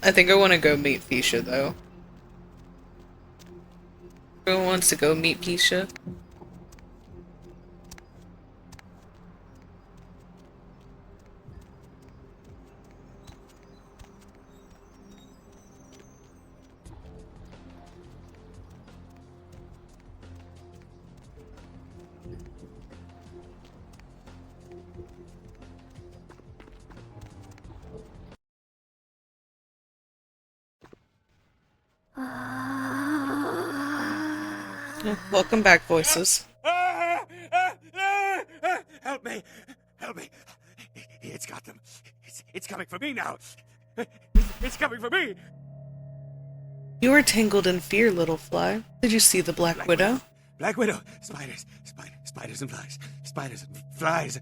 I think I want to go meet Fisha, though. Who wants to go meet Fisha? Welcome back, voices. Help me! Help me! It's got them. It's coming for me now. It's coming for me. You are tangled in fear, little fly. Did you see the Black Widow? Black Widow. Spiders. Spiders and flies. Spiders and flies.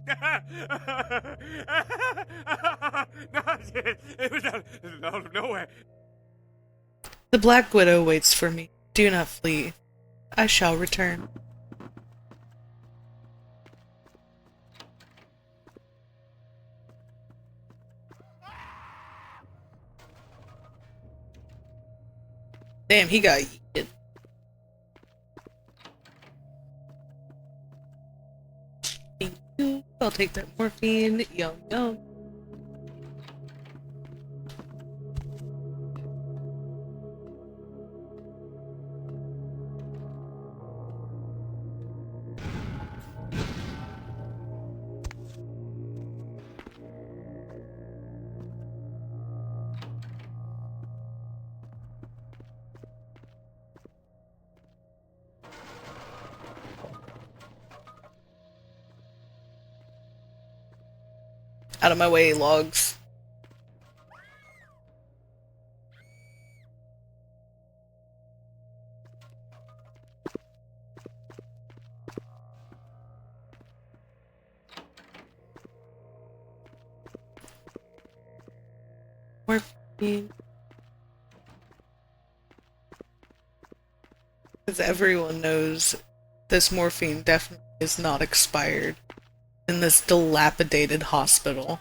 It was out of nowhere. The Black Widow waits for me. Do not flee. I shall return. Damn, he got yeeted. Thank you. I'll take that morphine. Yum yum. Out of my way, logs. Morphine. Because everyone knows this morphine definitely is not expired in this dilapidated hospital.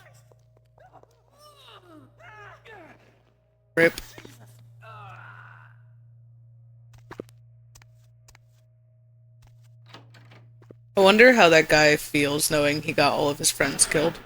Rip. I wonder how that guy feels knowing he got all of his friends killed.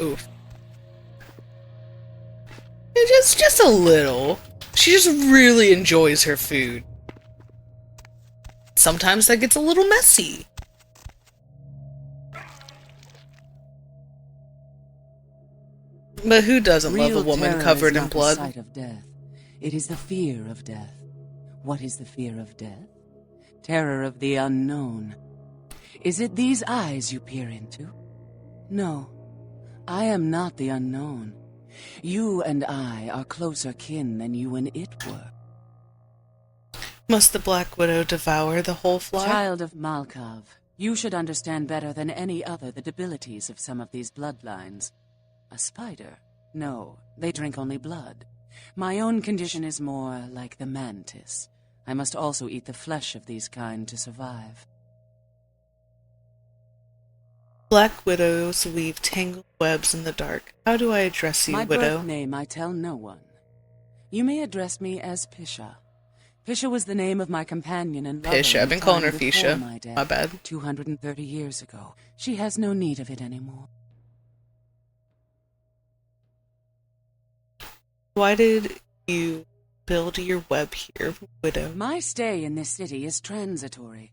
Oof. Just a little. She just really enjoys her food. Sometimes that gets a little messy. But who doesn't love a woman covered in blood? Sight of death. It is the fear of death. What is the fear of death? Terror of the unknown. Is it these eyes you peer into? No. I am not the unknown. You and I are closer kin than you and it were. Must the Black Widow devour the whole fly? Child of Malkav, you should understand better than any other the debilities of some of these bloodlines. A spider? No, they drink only blood. My own condition is more like the mantis. I must also eat the flesh of these kind to survive. Black widows weave tangled webs in the dark. How do I address you, My widow? birth name I tell no one. You may address me as Pisha. Pisha was the name of my companion and lover. Pisha, I've been calling her before Fisha. My death, My bad. 230 years ago. She has no need of it anymore. Why did you build your web here, widow? My stay in this city is transitory.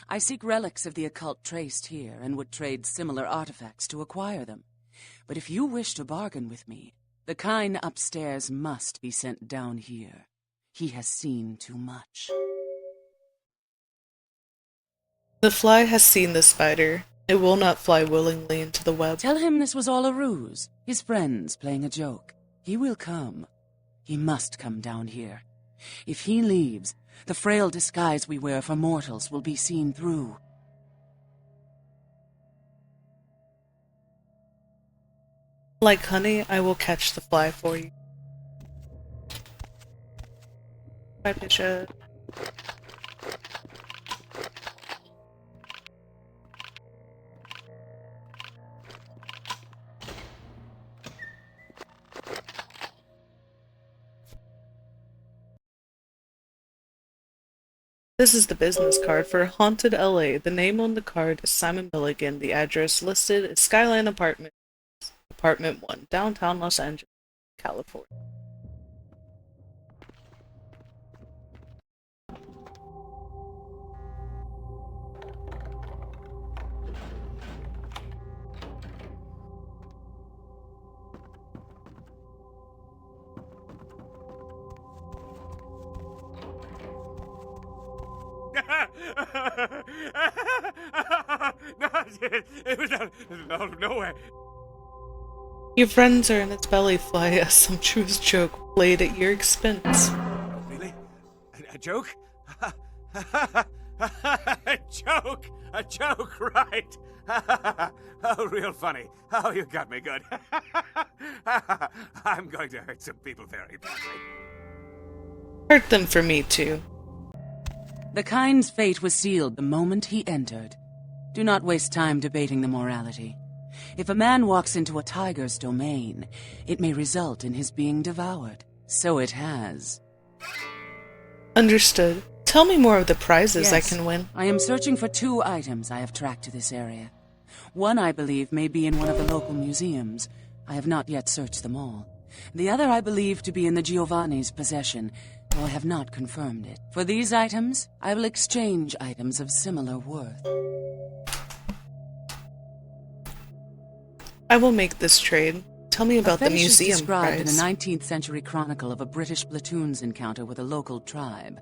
I seek relics of the occult traced here and would trade similar artifacts to acquire them. But if you wish to bargain with me, The kind upstairs must be sent down here. He has seen too much. The fly has seen the spider. It will not fly willingly into the web. Tell him this was all a ruse, his friends playing a joke. He will come. He must come down here. If he leaves, the frail disguise we wear for mortals will be seen through. Like honey, I will catch the fly for you. Bye, Bishop. This is the business card for Haunted LA. The name on the card is Simon Milligan. The address listed is Skyline Apartment 1, downtown Los Angeles, California. No, it was out of nowhere. Your friends are in its belly, Fly, a sumptuous joke played at your expense. Really? A joke? A joke! A joke, right? Oh, real funny. Oh, you got me good. I'm going to hurt some people very badly. Hurt them for me, too. The kind's fate was sealed the moment he entered. Do not waste time debating the morality. If a man walks into a tiger's domain, it may result in his being devoured. So it has. Understood. Tell me more of the prizes Yes, I can win. I am searching for 2 items I have tracked to this area. One, I believe, may be in one of the local museums. I have not yet searched them all. The other I believe to be in the Giovanni's possession, though I have not confirmed it. For these items, I will exchange items of similar worth. I will make this trade. Tell me about the fetish is museum described prize. in a 19th century chronicle of a British platoon's encounter with a local tribe.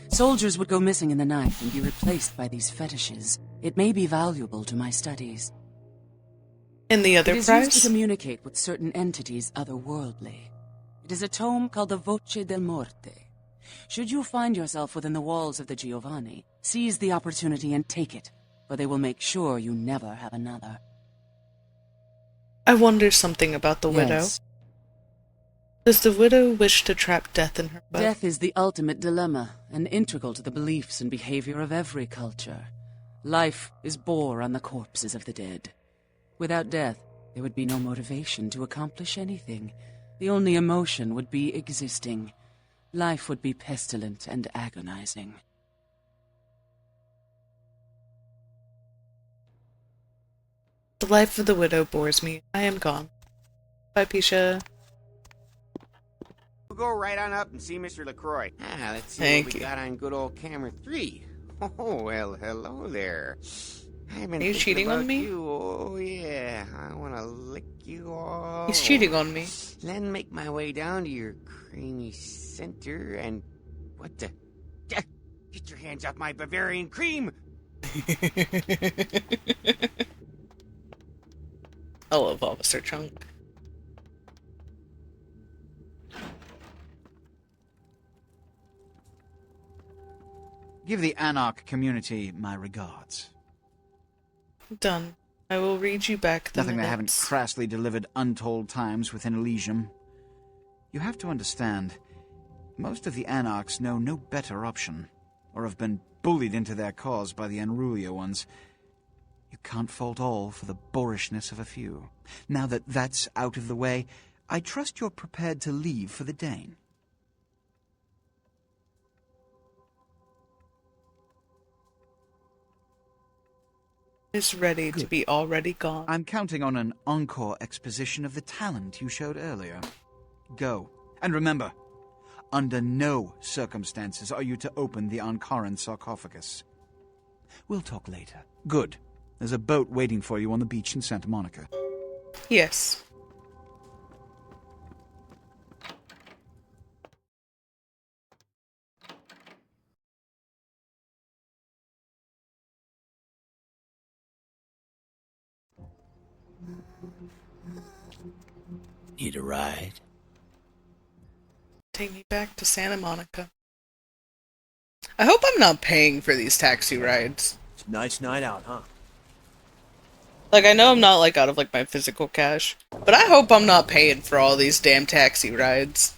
Soldiers would go missing in the night and be replaced by these fetishes. It may be valuable to my studies. And the other It is prize? used to communicate with certain entities otherworldly. It is a tome called the Voce del Morte. Should you find yourself within the walls of the Giovanni, seize the opportunity and take it, for they will make sure you never have another. I wonder something about the widow. Yes. Does the widow wish to trap death in her web? Death is the ultimate dilemma, and integral to the beliefs and behavior of every culture. Life is bore on the corpses of the dead. Without death, there would be no motivation to accomplish anything. The only emotion would be existing. Life would be pestilent and agonizing. The life of the widow bores me. I am gone. Bye, Pisha. We'll go right on up and see Mr. LaCroix. Let's see Thank what we you. got on good old camera 3. Oh, well, hello there. I've been Are you thinking cheating on about me? You. Oh, yeah. I want to lick you all. He's cheating on me. Then make my way down to your creamy center and... What the... Get your hands off my Bavarian cream! I love Officer Chunk. Give the Anarch community my regards. Done. I will read you back the Nothing they haven't minutes. crassly delivered untold times within Elysium. You have to understand, most of the Anarchs know no better option, or have been bullied into their cause by the unrulier ones. You can't fault all for the boorishness of a few. Now that that's out of the way, I trust you're prepared to leave for the Dane. Is ready to Good. be already gone. I'm counting on an encore exposition of the talent you showed earlier. Go. And remember, under no circumstances are you to open the Ankaran sarcophagus. We'll talk later. Good. There's a boat waiting for you on the beach in Santa Monica. Yes. Need a ride? Take me back to Santa Monica. I hope I'm not paying for these taxi rides. It's a nice night out, huh? Like, I know I'm not, like, out of, like, my physical cash, but I hope I'm not paying for all these damn taxi rides.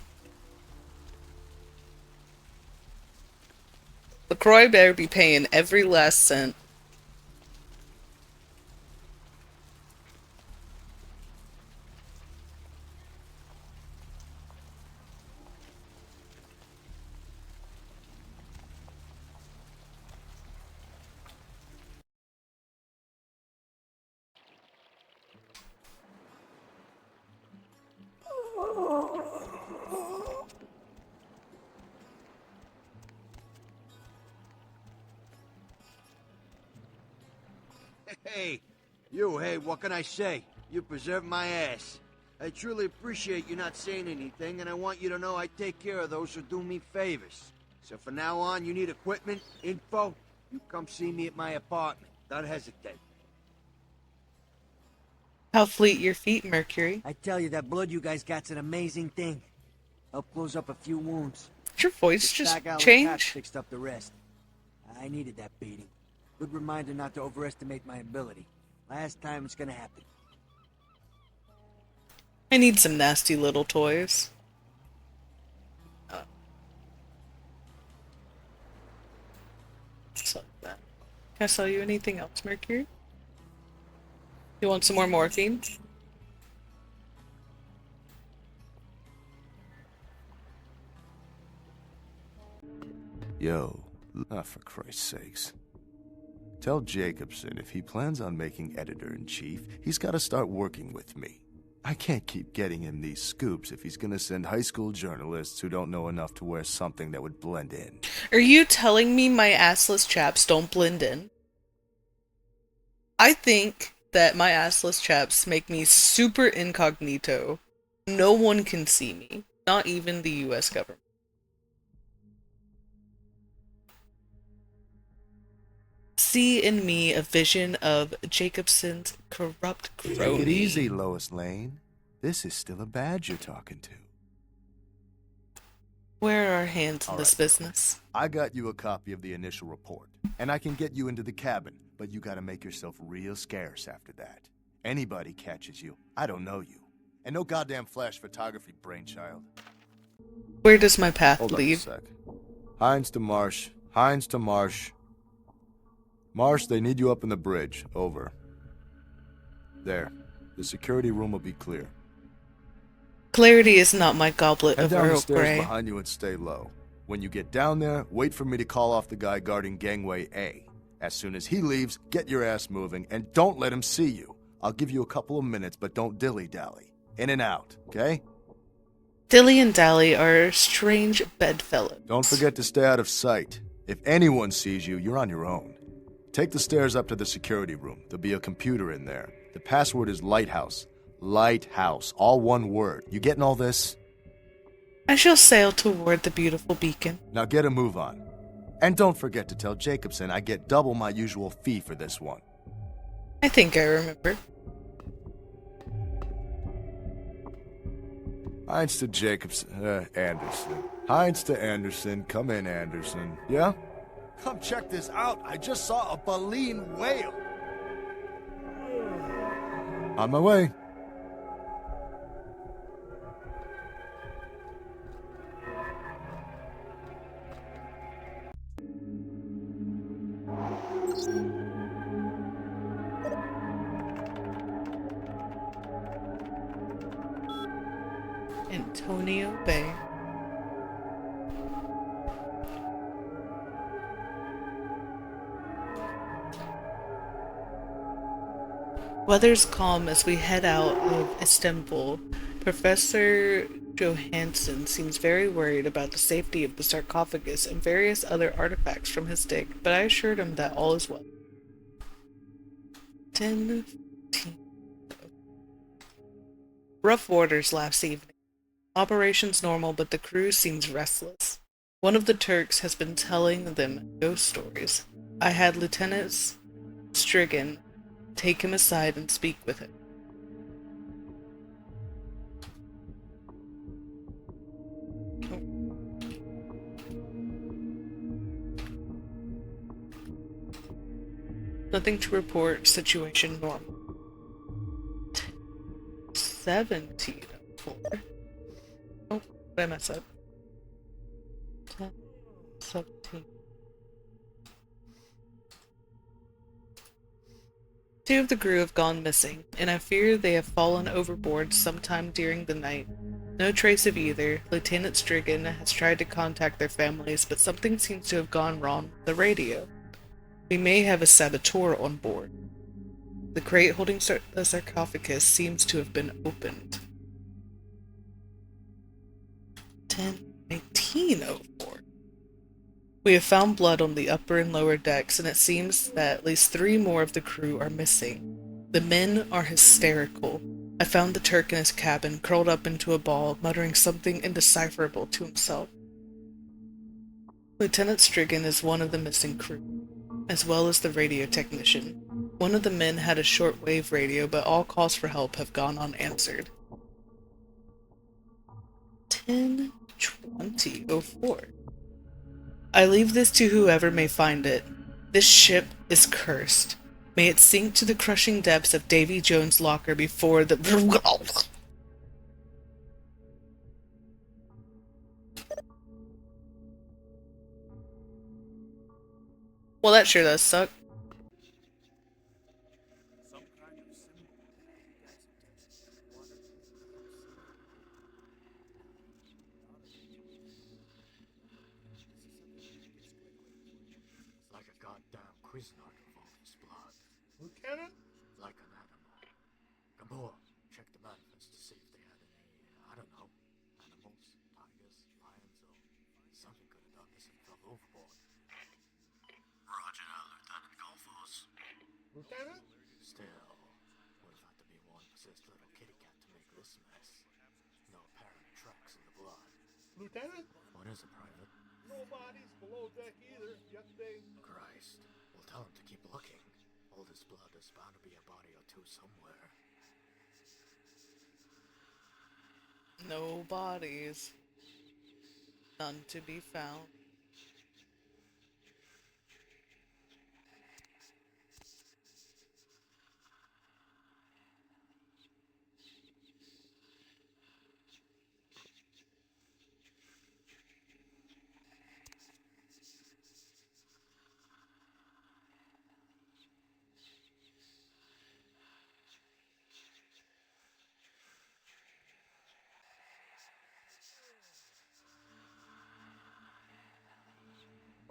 LaCroix better be paying every last cent. Hey, what can I say? You preserved my ass. I truly appreciate you not saying anything, and I want you to know I take care of those who do me favors. So from now on, you need equipment, info, you come see me at my apartment. Don't hesitate. How fleet your feet, Mercury. I tell you, that blood you guys got's an amazing thing. Help close up a few wounds. Did your voice This just back alley patch change? fixed up the rest. I needed that beating. Good reminder not to overestimate my ability. Last time it's gonna happen. I need some nasty little toys. So that. Can I sell you anything else, Mercury? You want some more morphine? Yo, for Christ's sakes. Tell Jacobson if he plans on making editor-in-chief, he's got to start working with me. I can't keep getting him these scoops if he's gonna send high school journalists who don't know enough to wear something that would blend in. Are you telling me my assless chaps don't blend in? I think that my assless chaps make me super incognito. No one can see me. Not even the US government. See in me a vision of Jacobson's corrupt crony. Take it easy, Lois Lane. This is still a badge you're talking to. Where are our hands in All this right. business? I got you a copy of the initial report, and I can get you into the cabin, but you gotta make yourself real scarce after that. Anybody catches you, I don't know you. And no goddamn flash photography, brainchild. Where does my path Hold lead? up a sec. Hines to Marsh. Hines to Marsh. Marsh, they need you up in the bridge. Over. There. The security room will be clear. Clarity is not my goblet Head of down the Earl stairs Grey. behind you and stay low. When you get down there, wait for me to call off the guy guarding gangway A. As soon as he leaves, get your ass moving, and don't let him see you. I'll give you a couple of minutes, but don't dilly-dally. In and out, okay? Dilly and Dally are strange bedfellows. Don't forget to stay out of sight. If anyone sees you, you're on your own. Take the stairs up to the security room. There'll be a computer in there. The password is Lighthouse. Lighthouse. All one word. You getting all this? I shall sail toward the beautiful beacon. Now get a move on. And don't forget to tell Jacobson I get double my usual fee for this one. I think I remember. Hines to Jacobson, Anderson. Hines to Anderson. Come in, Anderson. Yeah? Come check this out. I just saw a baleen whale. On my way. Antonio Bay. Weather's calm as we head out of Istanbul. Professor Johansson seems very worried about the safety of the sarcophagus and various other artifacts from his dig, but I assured him that all is well. 10:15. Rough waters last evening. Operations normal, but the crew seems restless. One of the Turks has been telling them ghost stories. I had Lieutenant Strigan take him aside and speak with him. Nothing to report. Situation normal. 1704. Oh, did I mess up? 10, 17. Two of the crew have gone missing, and I fear they have fallen overboard sometime during the night. No trace of either. Lieutenant Strigan has tried to contact their families, but something seems to have gone wrong with the radio. We may have a saboteur on board. The crate holding the sarcophagus seems to have been opened. 1904. We have found blood on the upper and lower decks, and it seems that at least 3 more of the crew are missing. The men are hysterical. I found the Turk in his cabin, curled up into a ball, muttering something indecipherable to himself. Lieutenant Strigan is one of the missing crew, as well as the radio technician. One of the men had a shortwave radio, but all calls for help have gone unanswered. 10/20/04. I leave this to whoever may find it. This ship is cursed. May it sink to the crushing depths of Davy Jones' locker before the... Well, that sure does suck. Like a goddamn Quiznark of all this blood. Lieutenant? Like an animal. Gamboa, check the manifest to see if they had any, I don't know, animals, tigers, lions, or something could have done this and fell overboard. Roger that, Lieutenant Golfos. Lieutenant? Still, would have had to be one possessed little kitty cat to make this mess. No apparent tracks in the blood. Lieutenant? What is it, Private? No bodies below deck either, yet they... Christ. We'll tell him to keep looking. All this blood is bound to be a body or two somewhere. No bodies. None to be found.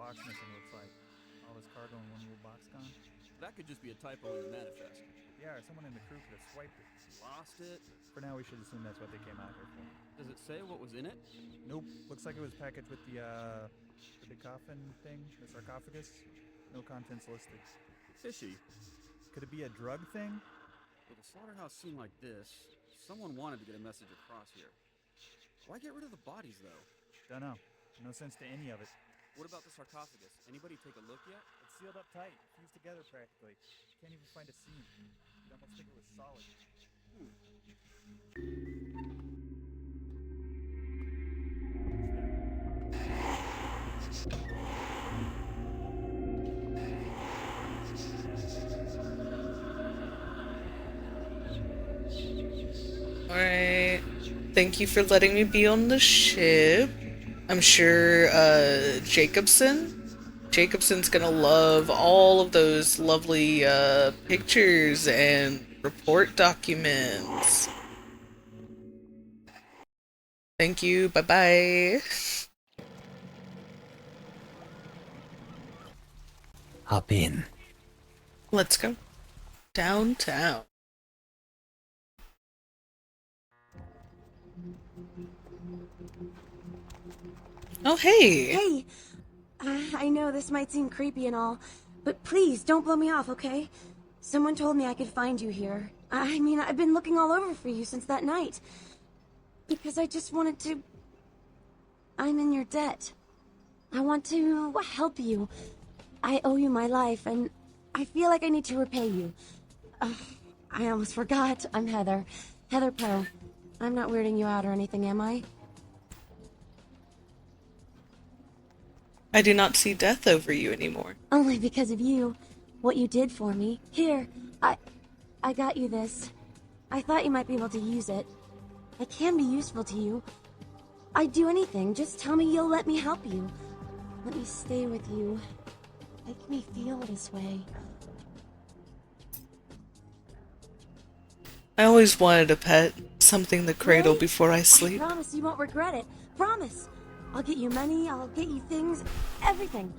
Box missing, looks like. All this cargo in one little box gone? That could just be a typo in the manifest. Yeah, or someone in the crew could have swiped it. Lost it? For now, we should assume that's what they came out here for. Does it say what was in it? Nope. Looks like it was packaged with the big coffin thing, the sarcophagus. No contents listed. Fishy. Could it be a drug thing? With a slaughterhouse scene like this, someone wanted to get a message across here. Why get rid of the bodies, though? Dunno. No sense to any of it. What about the sarcophagus? Anybody take a look yet? It's sealed up tight, fused together practically. Can't even find a seam. You'd almost think it was solid. Alright. Thank you for letting me be on the ship. I'm sure Jacobson's gonna love all of those lovely pictures and report documents. Thank you. Bye-bye. Hop in. Let's go. Downtown. Oh, hey! Hey! I know this might seem creepy and all, but please don't blow me off, okay? Someone told me I could find you here. I mean, I've been looking all over for you since that night. Because I just wanted to... I'm in your debt. I want to help you. I owe you my life, and I feel like I need to repay you. I almost forgot. I'm Heather. Heather Poe. I'm not weirding you out or anything, am I? I do not see death over you anymore. Only because of you. what you did for me. Here, I got you this. I thought you might be able to use it. It can be useful to you. I'd do anything. Just tell me you'll let me help you. Let me stay with you. Make me feel this way. I always wanted a pet. Something to cradle before I sleep. I promise you won't regret it. Promise. I'll get you money, I'll get you things, everything.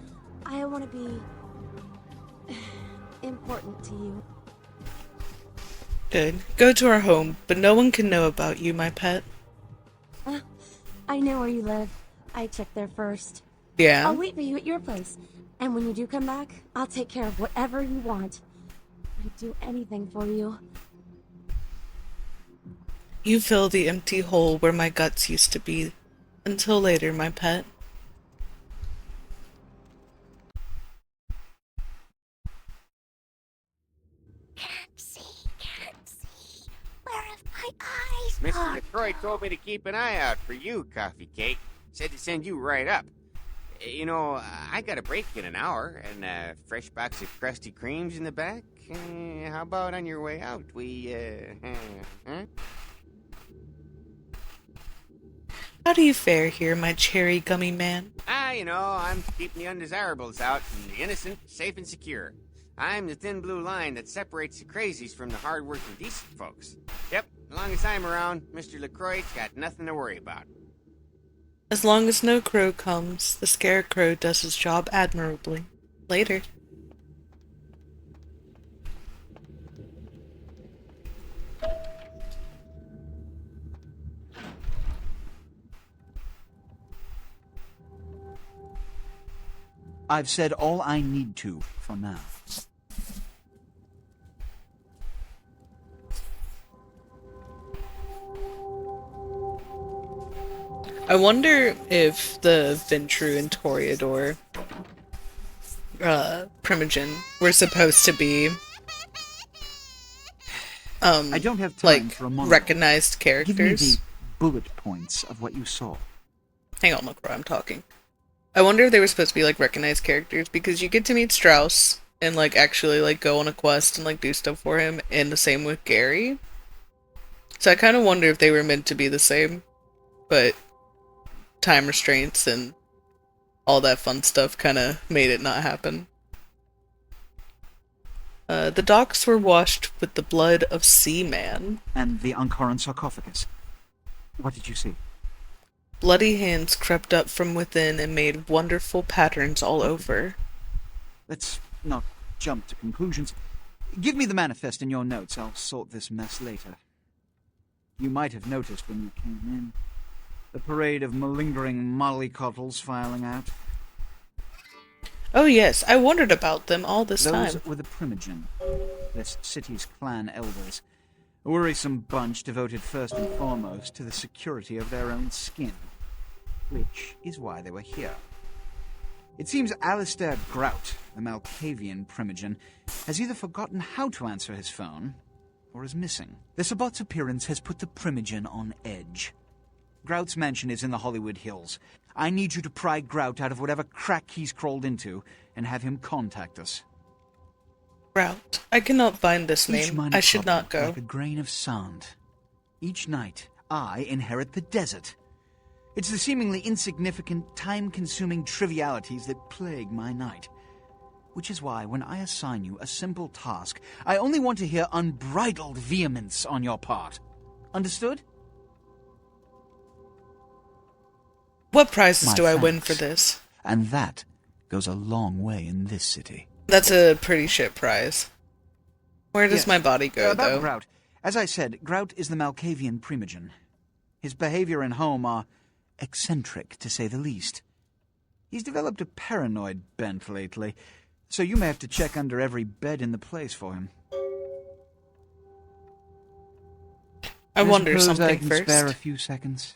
I want to be important to you. Good. Go to our home, but no one can know about you, my pet. I know where you live. I checked there first. Yeah? I'll wait for you at your place. And when you do come back, I'll take care of whatever you want. I'd do anything for you. You fill the empty hole where my guts used to be. Until later, my pet. Can't see. Where have my eyes Mr. gone? LaCroix told me to keep an eye out for you, Coffee Cake. Said to send you right up. You know, I got a break in an hour, and a fresh box of Krusty Kremes in the back. How about on your way out, huh? How do you fare here, my cherry gummy man? You know, I'm keeping the undesirables out and the innocent safe and secure. I'm the thin blue line that separates the crazies from the hard-working decent folks. Yep, as long as I'm around, Mr. LaCroix's got nothing to worry about. As long as no crow comes, the scarecrow does his job admirably. Later. I've said all I need to for now. I wonder if the Ventru and Toreador Primogen were supposed to be I don't have time like for a monologue. recognized characters. Give me the bullet points of what you saw. Hang on, look where I'm talking. I wonder if they were supposed to be like recognized characters, because you get to meet Strauss and like actually like go on a quest and like do stuff for him, and the same with Gary. So I kind of wonder if they were meant to be the same, but time restraints and all that fun stuff kind of made it not happen. The docks were washed with the blood of Seaman. And the Ankaran sarcophagus. What did you see? Bloody hands crept up from within and made wonderful patterns all over. Let's not jump to conclusions. Give me the manifest in your notes. I'll sort this mess later. You might have noticed when you came in. The parade of malingering mollycoddles filing out. Oh yes, I wondered about them all this time. Those were the Primogen, this city's clan elders. A worrisome bunch devoted first and foremost to the security of their own skin. Which is why they were here. It seems Alistair Grout, the Malkavian Primogen, has either forgotten how to answer his phone, or is missing. The Sabbat's appearance has put the Primogen on edge. Grout's mansion is in the Hollywood Hills. I need you to pry Grout out of whatever crack he's crawled into, and have him contact us. Grout. I cannot find this name. I should not go. Like a grain of sand. Each night, I inherit the desert. It's the seemingly insignificant, time-consuming trivialities that plague my night. Which is why, when I assign you a simple task, I only want to hear unbridled vehemence on your part. Understood? What prizes My do I win thanks. for this? And that goes a long way in this city. That's a pretty shit prize. Where does Yes. my body go, About though? Grout. As I said, Grout is the Malkavian Primogen. His behavior and home are eccentric, to say the least. He's developed a paranoid bent lately, so you may have to check under every bed in the place for him. I wonder suppose something I can first. spare a few seconds.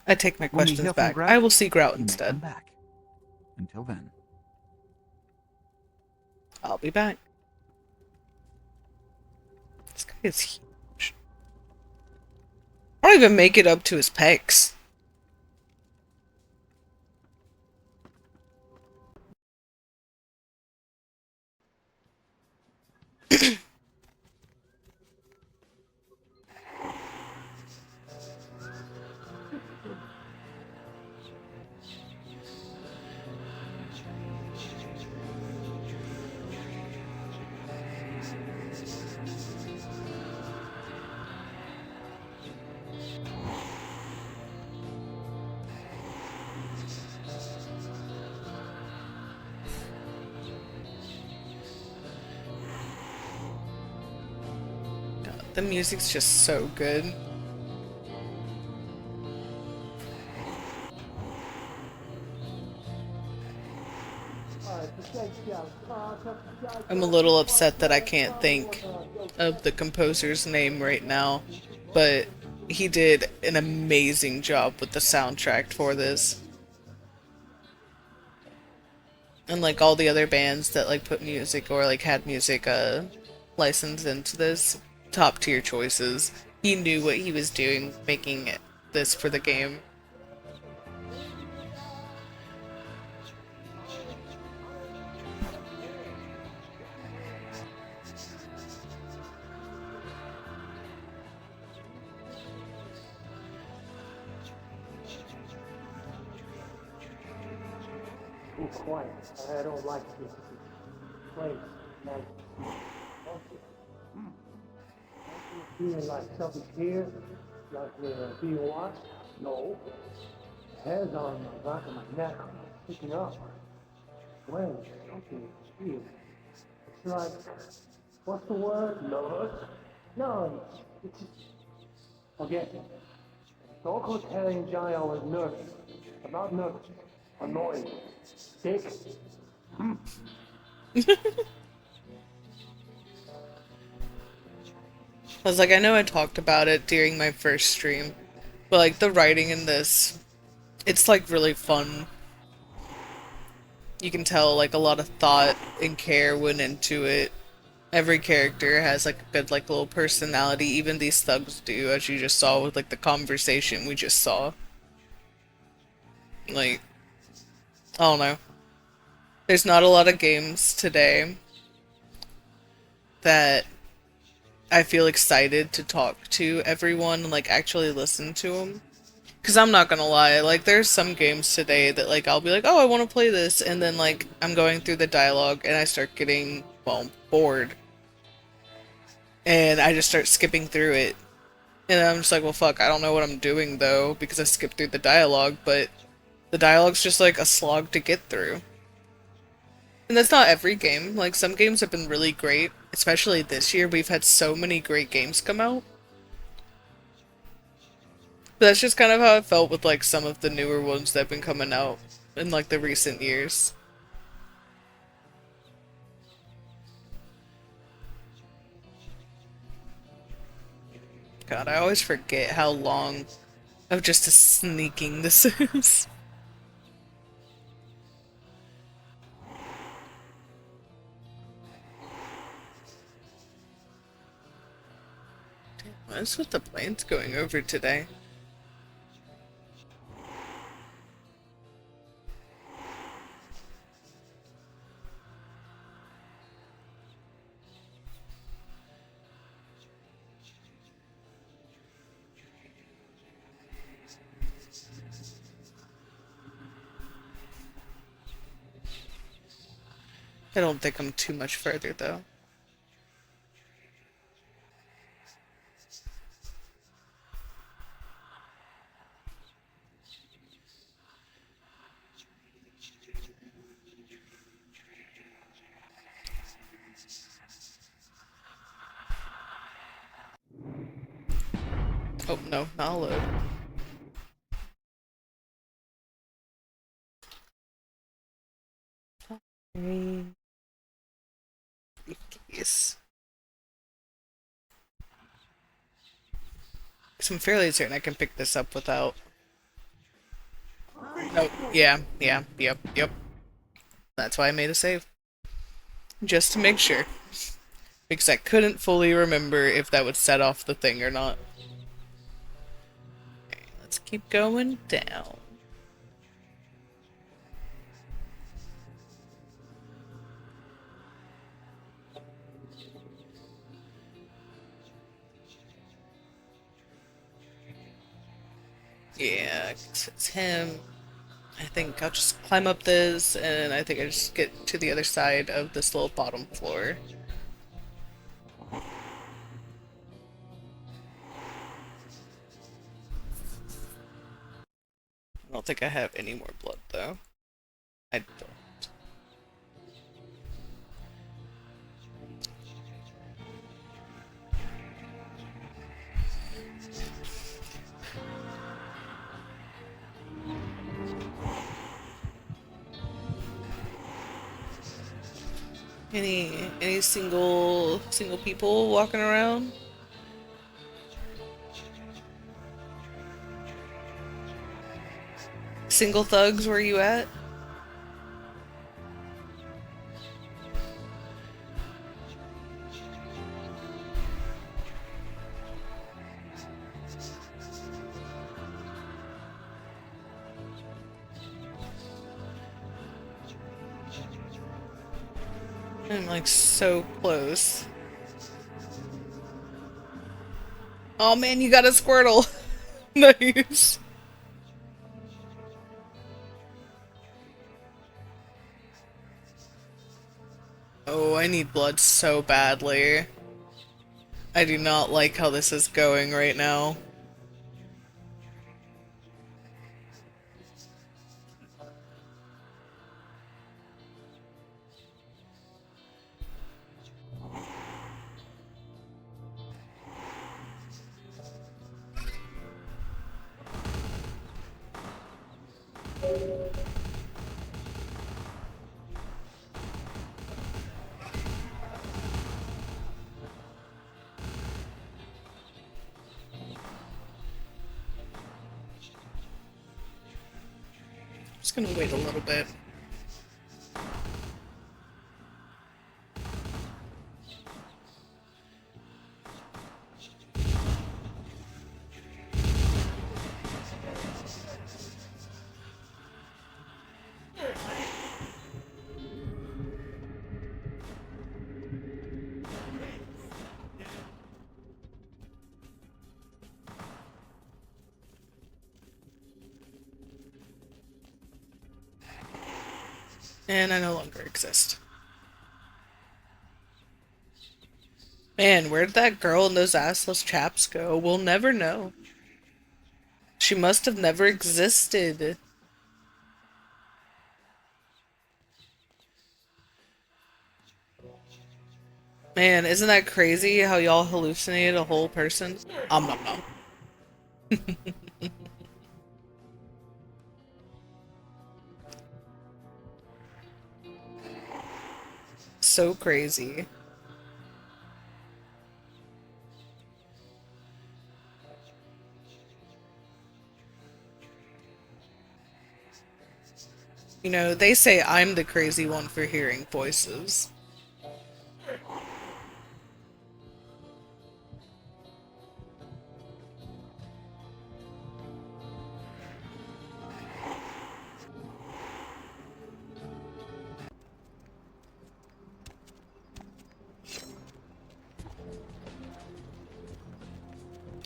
I take my When you questions hear from back. Grout, I will see Grout you may instead. come back. Until then. I'll be back. This guy is huge. I don't even make it up to his pecs. The music's just so good. I'm a little upset that I can't think of the composer's name right now, but he did an amazing job with the soundtrack for this. And like all the other bands that like put music or like had music licensed into this, top tier choices. He knew what he was doing making this for the game. Be quiet. I don't like this place. Man. Feeling like something's here? Like we're being watched? No. Hairs on the back of my neck sticking up. When something is here. It's like, what's the word? Nervous? No, it's just, forget it. Local telling Johnny I was nervous. I'm not nervous. Annoyed. Sick. I was like, I know I talked about it during my first stream, but like the writing in this, it's like really fun. You can tell like a lot of thought and care went into it. Every character has like a good like little personality, even these thugs do, as you just saw with like the conversation we just saw. Like, I don't know. There's not a lot of games today that I feel excited to talk to everyone and like actually listen to them. Cause I'm not gonna lie, like there's some games today that like I'll be like, oh, I want to play this, and then like I'm going through the dialogue and I start getting, well, bored, and I just start skipping through it, and I'm just like, well, fuck, I don't know what I'm doing though because I skipped through the dialogue, but the dialogue's just like a slog to get through. And that's not every game. Like some games have been really great, especially this year. We've had so many great games come out. But that's just kind of how it felt with like some of the newer ones that have been coming out in like the recent years. God, I always forget how long of just a sneaking this is. What is with the planes going over today? I don't think I'm too much further though. Oh no, not load. Yes. So I'm fairly certain I can pick this up without. Oh, yeah, yep. That's why I made a save. Just to make sure. Because I couldn't fully remember if that would set off the thing or not. Okay, let's keep going down. Yeah, it's him. I think I'll just climb up this, and I think I just get to the other side of this little bottom floor. I don't think I have any more blood, though. I don't. Any single people walking around? Single thugs, where you at? I'm like so close. Oh man, you got a Squirtle. Nice. Oh, I need blood so badly. I do not like how this is going right now. Just gonna wait a little bit. And I no longer exist. Man, where did that girl and those assless chaps go? We'll never know. She must have never existed. Man, isn't that crazy how y'all hallucinated a whole person? Nom nom. So crazy. You know, they say I'm the crazy one for hearing voices.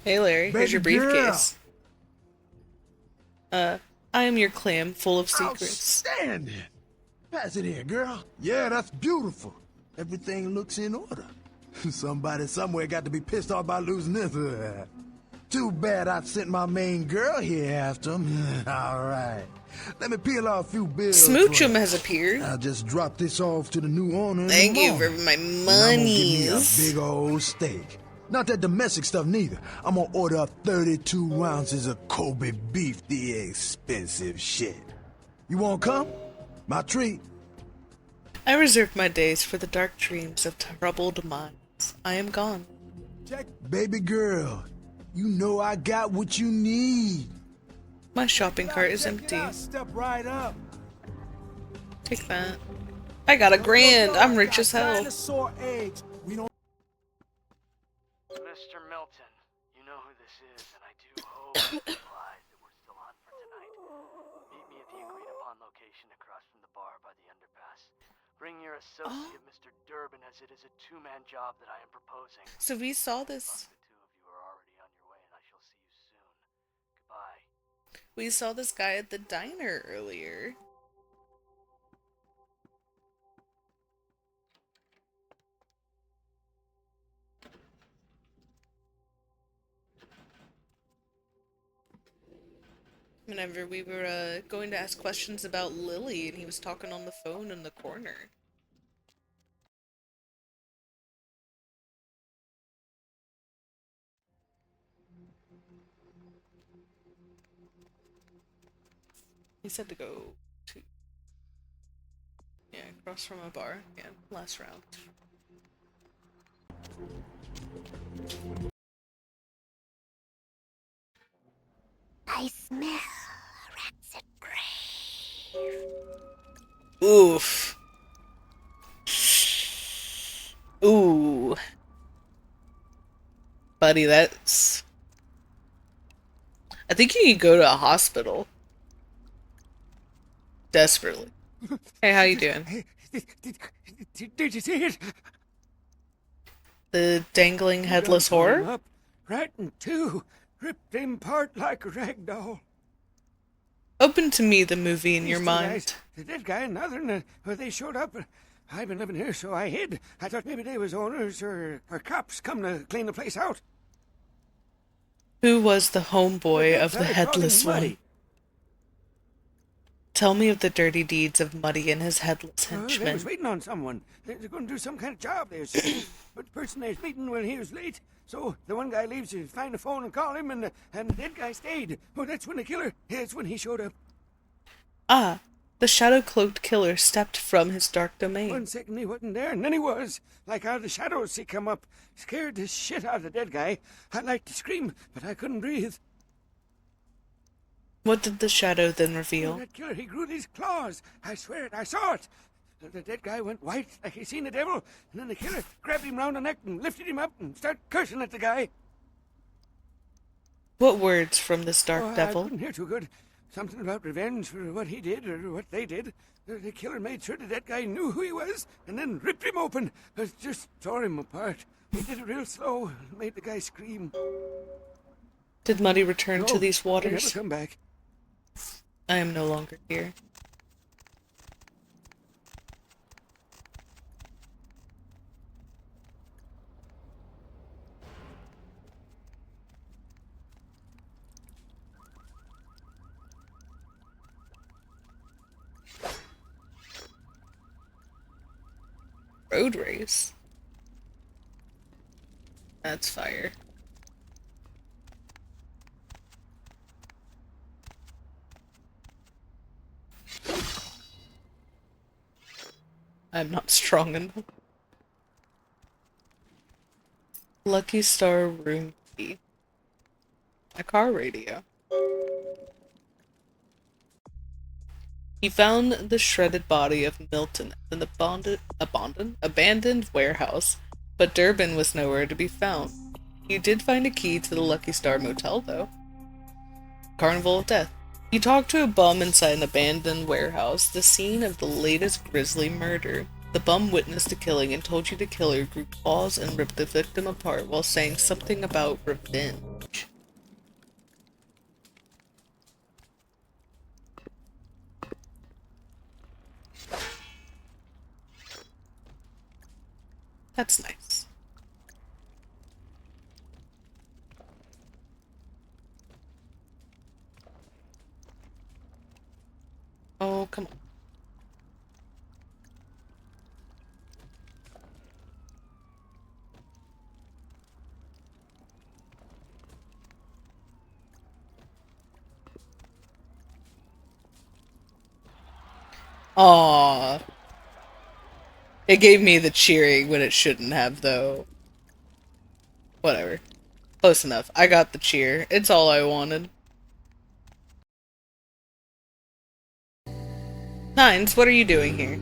Hey Larry, here's your briefcase. I am your clam full of secrets. Outstanding! Pass it here, girl. Yeah, that's beautiful. Everything looks in order. Somebody somewhere got to be pissed off by losing this. Too bad I sent my main girl here after him. All right. Let me peel off a few bills. Smoochum has appeared. I'll just drop this off to the new owner. Thank you for my monies. Big old steak. Not that domestic stuff neither. I'm gonna order up 32 ounces of Kobe beef, the expensive shit. You wanna come? My treat. I reserve my days for the dark dreams of troubled minds. I am gone. Baby girl, you know I got what you need. My shopping cart is empty. Step right up. Take that. I got $1,000. I'm rich as hell. Dinosaur eggs. We don't. Mr. Milton, you know who this is, and I do hope it implies that we're still on for tonight. Meet me at the agreed upon location across from the bar by the underpass. Bring your associate, Mr. Durbin, as it is a two-man job that I am proposing. So we saw this. The two of you are already on your way, and I shall see you soon. Goodbye. We saw this guy at the diner earlier. Whenever we were going to ask questions about Lily, and he was talking on the phone in the corner. He said to go to... Yeah. Yeah, across from a bar. Yeah, last round. I smell a rancid grave. Oof. Ooh. Buddy, that's... I think you need to go to a hospital. Desperately. Hey, how you doing? Did you see it? The dangling You headless done tore him horror? up, right in two, ripped him apart like a rag doll. Open to me the movie in These your two mind. guys, the dead guy and the other, they showed up. I've been living here, so I hid. I thought maybe they was owners or cops come to clean the place out. Who was the homeboy That of the fella called him headless one? Muddy. Tell me of the dirty deeds of Muddy and his headless They henchmen. was waiting on someone. They're going to do some kind of job, they was saying. But the person they was meeting, well, he was late. So the one guy leaves to find the phone and call him, and the dead guy stayed. Oh, that's when the killer, that's when he showed up. Ah, the shadow-cloaked killer stepped from his dark domain. 1 second he wasn't there, and then he was. Like out of the shadows he come up. Scared the shit out of the dead guy. I'd like to scream, but I couldn't breathe. What did the shadow then reveal? That killer, he grew these claws. I swear it, I saw it. The dead guy went white like he seen the devil, and then the killer grabbed him round the neck and lifted him up and started cursing at the guy. What words from this dark devil? I couldn't hear too good. Something about revenge for what he did or what they did. The killer made sure the dead guy knew who he was and then ripped him open. Just tore him apart. He did it real slow, made the guy scream. Did Muddy return to No, these he waters? never come back. I am no longer here. Road race? That's fire. I'm not strong enough. Lucky Star room key. A car radio. He found the shredded body of Milton in the abandoned warehouse, but Durbin was nowhere to be found. He did find a key to the Lucky Star motel, though. Carnival of Death. He talked to a bum inside an abandoned warehouse, the scene of the latest grisly murder. The bum witnessed the killing and told you the killer grew claws and ripped the victim apart while saying something about revenge. That's nice. Oh, come on. Aww. It gave me the cheering when it shouldn't have, though. Whatever. Close enough. I got the cheer. It's all I wanted. Nines, what are you doing here?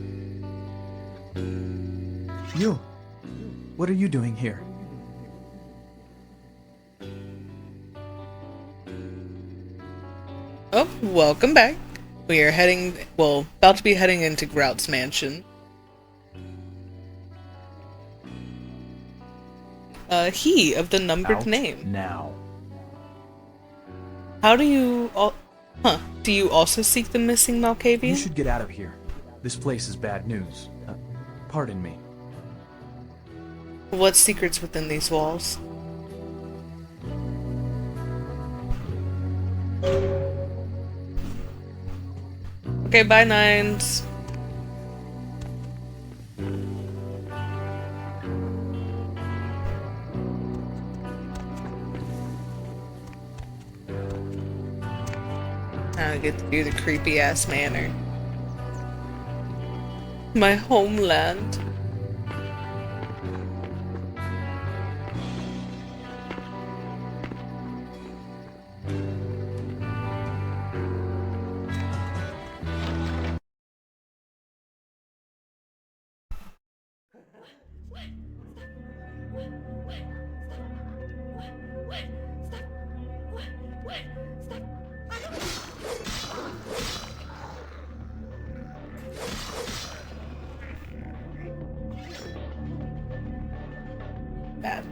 You. What are you doing here? Oh, welcome back. We are heading, well, about to be heading into Grout's mansion. He of the numbered Out name. now. How do you do you also seek the missing Malkavian? You should get out of here. This place is bad news. Pardon me. What secrets within these walls? Okay, bye, Nines. Now I get to do the creepy ass manor. My homeland. Bad.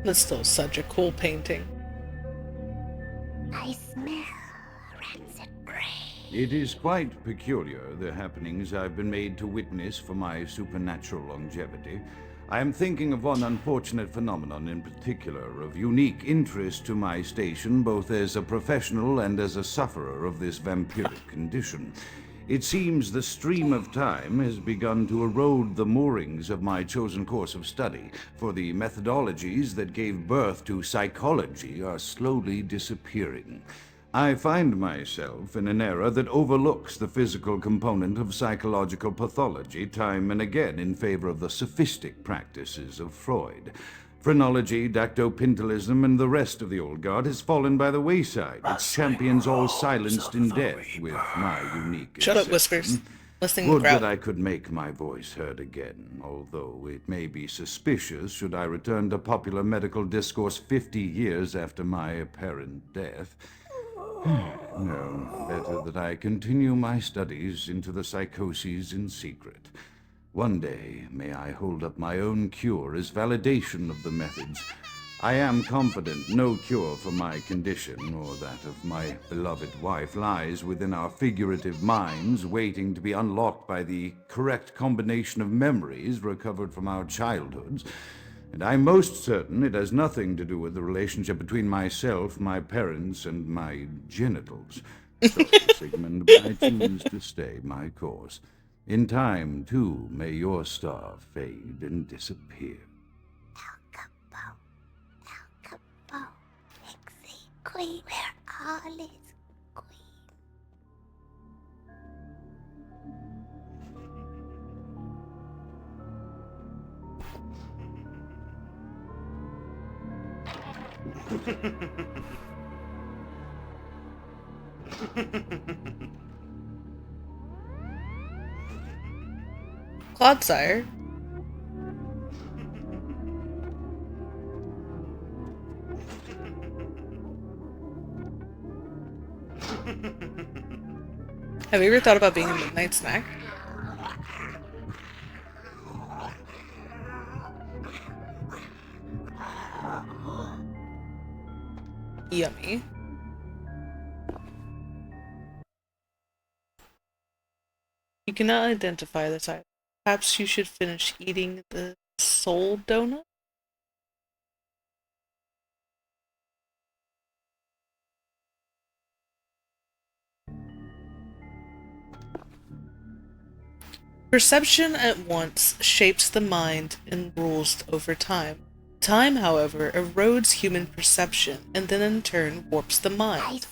That's still such a cool painting. I smell rancid gray. It is quite peculiar, the happenings I've been made to witness for my supernatural longevity. I am thinking of one unfortunate phenomenon in particular, of unique interest to my station, both as a professional and as a sufferer of this vampiric condition. It seems the stream of time has begun to erode the moorings of my chosen course of study, for the methodologies that gave birth to psychology are slowly disappearing. I find myself in an era that overlooks the physical component of psychological pathology time and again in favor of the sophistic practices of Freud. Phrenology, dactopintilism, and the rest of the old guard has fallen by the wayside, its champions all silenced in death with my unique Shut up, exception. Whispers. Listening Would growl. that I could make my voice heard again, although it may be suspicious should I return to popular medical discourse 50 years after my apparent death. No, better that I continue my studies into the psychoses in secret. One day, may I hold up my own cure as validation of the methods. I am confident no cure for my condition, or that of my beloved wife, lies within our figurative minds, waiting to be unlocked by the correct combination of memories recovered from our childhoods. And I'm most certain it has nothing to do with the relationship between myself, my parents, and my genitals. Sorry, Sigmund, but I choose to stay my course. In time, too, may your star fade and disappear. Pixie Queen, where all is Clodsire. Have you ever thought about being a midnight snack? Yummy. You cannot identify the type. Perhaps you should finish eating the soul donut? Perception at once shapes the mind and rules over time. Time, however, erodes human perception and then in turn warps the mind.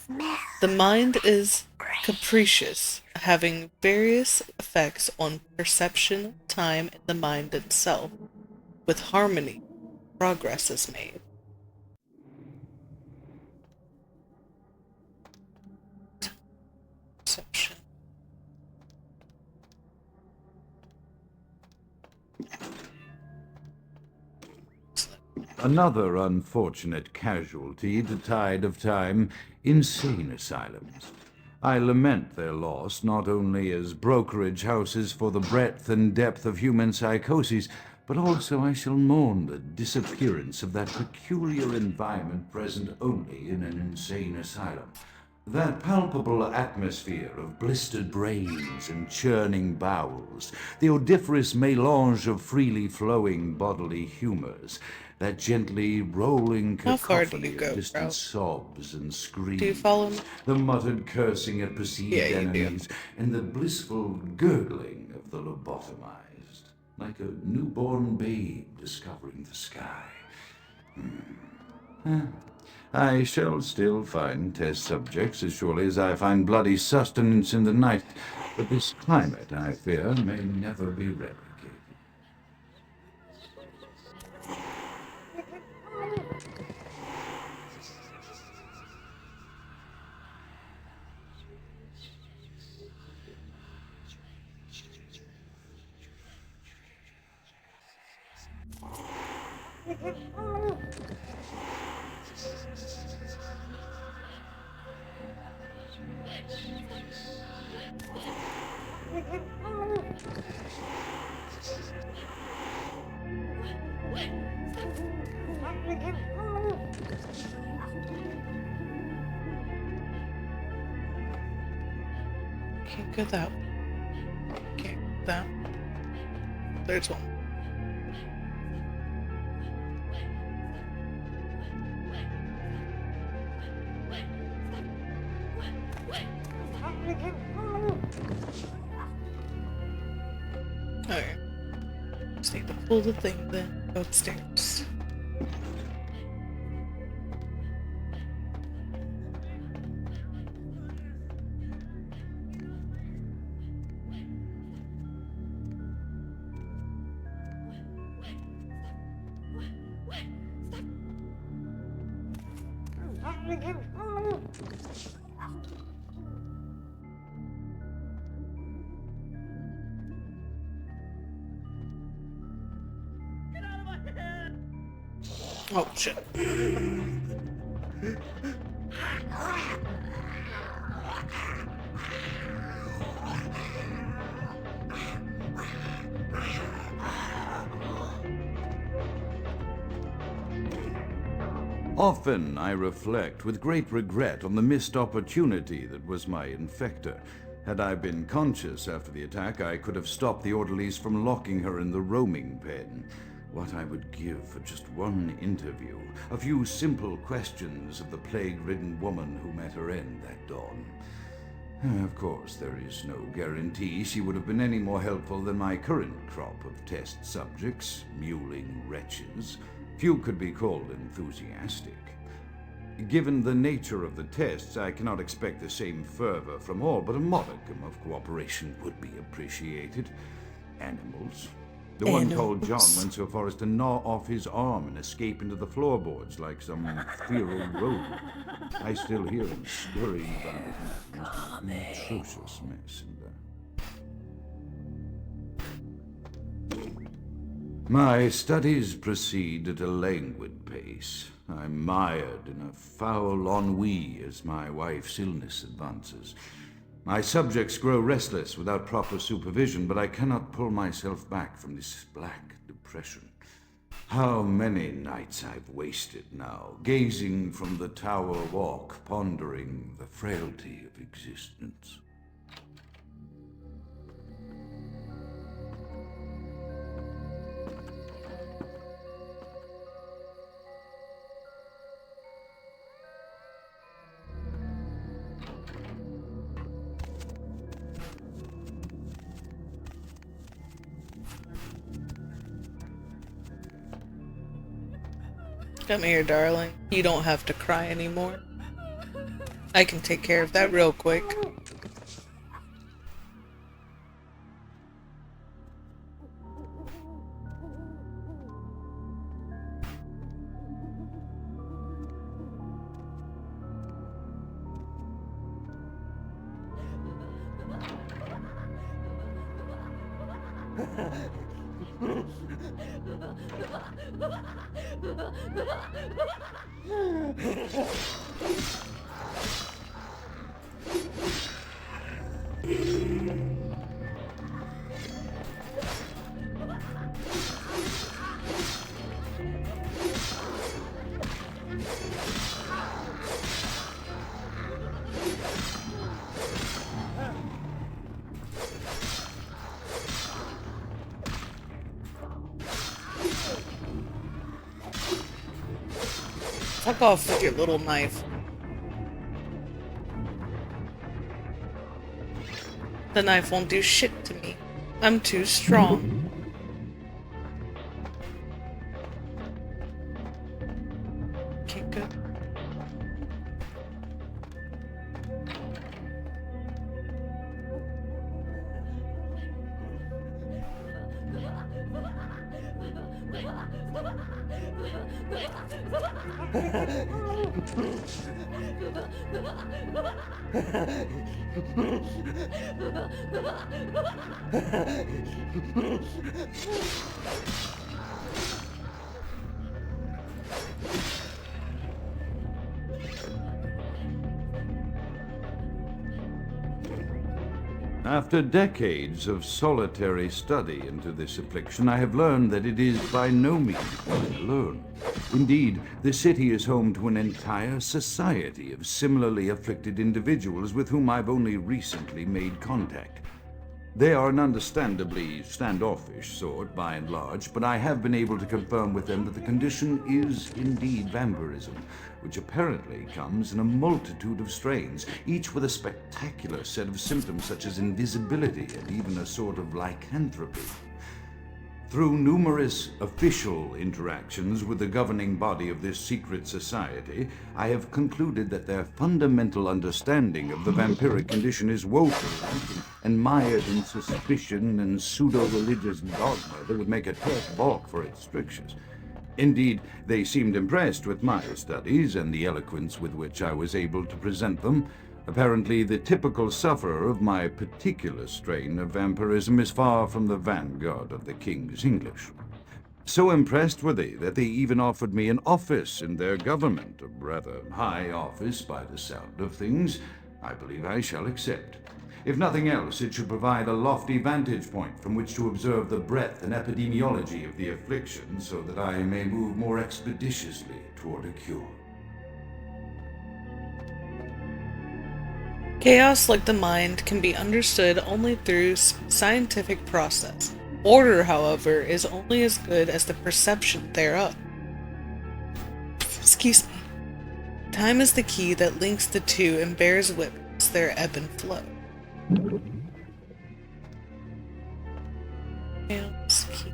The mind is capricious, having various effects on perception, time, and the mind itself. With harmony, progress is made. Perception. Another unfortunate casualty to tide of time, insane asylums. I lament their loss not only as brokerage houses for the breadth and depth of human psychoses, but also I shall mourn the disappearance of that peculiar environment present only in an insane asylum. That palpable atmosphere of blistered brains and churning bowels, the odoriferous melange of freely flowing bodily humors, that gently rolling How far do cacophony you of go, distant bro? sobs and screams, Do you follow me? the muttered cursing at perceived Yeah, you do. enemies, and the blissful gurgling of the lobotomized, like a newborn babe discovering the sky. I shall still find test subjects as surely as I find bloody sustenance in the night, but this climate, I fear, may never be replicated. Can't go that way. Can't go that way. There's one. Okay. Just need to pull the thing then go upstairs. Oh shit. Often I reflect with great regret on the missed opportunity that was my infector. Had I been conscious after the attack, I could have stopped the orderlies from locking her in the roaming pen. What I would give for just one interview, a few simple questions of the plague-ridden woman who met her end that dawn. Of course, there is no guarantee she would have been any more helpful than my current crop of test subjects, mewling wretches. Few could be called enthusiastic. Given the nature of the tests, I cannot expect the same fervor from all, but a modicum of cooperation would be appreciated. Animals. The one called John went so far as to gnaw off his arm and escape into the floorboards like some feral rodent. I still hear him scurrying about in an atrocious mess in there. My studies proceed at a languid pace. I'm mired in a foul ennui as my wife's illness advances. My subjects grow restless without proper supervision, but I cannot pull myself back from this black depression. How many nights I've wasted now, gazing from the tower walk, pondering the frailty of existence. Come here, darling. You don't have to cry anymore. I can take care of that real quick. Fuck off with your little knife. The knife won't do shit to me. I'm too strong. Okay, good. After decades of solitary study into this affliction, I have learned that it is by no means mine alone. Indeed, the city is home to an entire society of similarly afflicted individuals with whom I've only recently made contact. They are an understandably standoffish sort, by and large, but I have been able to confirm with them that the condition is indeed vampirism, which apparently comes in a multitude of strains, each with a spectacular set of symptoms such as invisibility and even a sort of lycanthropy. Through numerous official interactions with the governing body of this secret society, I have concluded that their fundamental understanding of the vampiric condition is woeful and mired in suspicion and pseudo-religious dogma that would make a tough balk for its strictures. Indeed, they seemed impressed with my studies and the eloquence with which I was able to present them. Apparently, the typical sufferer of my particular strain of vampirism is far from the vanguard of the King's English. So impressed were they that they even offered me an office in their government, a rather high office by the sound of things. I believe I shall accept. If nothing else, it should provide a lofty vantage point from which to observe the breadth and epidemiology of the affliction, so that I may move more expeditiously toward a cure. Chaos like the mind can be understood only through scientific process. Order, however, is only as good as the perception thereof. Excuse me. Time is the key that links the two and bears witness their ebb and flow. Chaos key.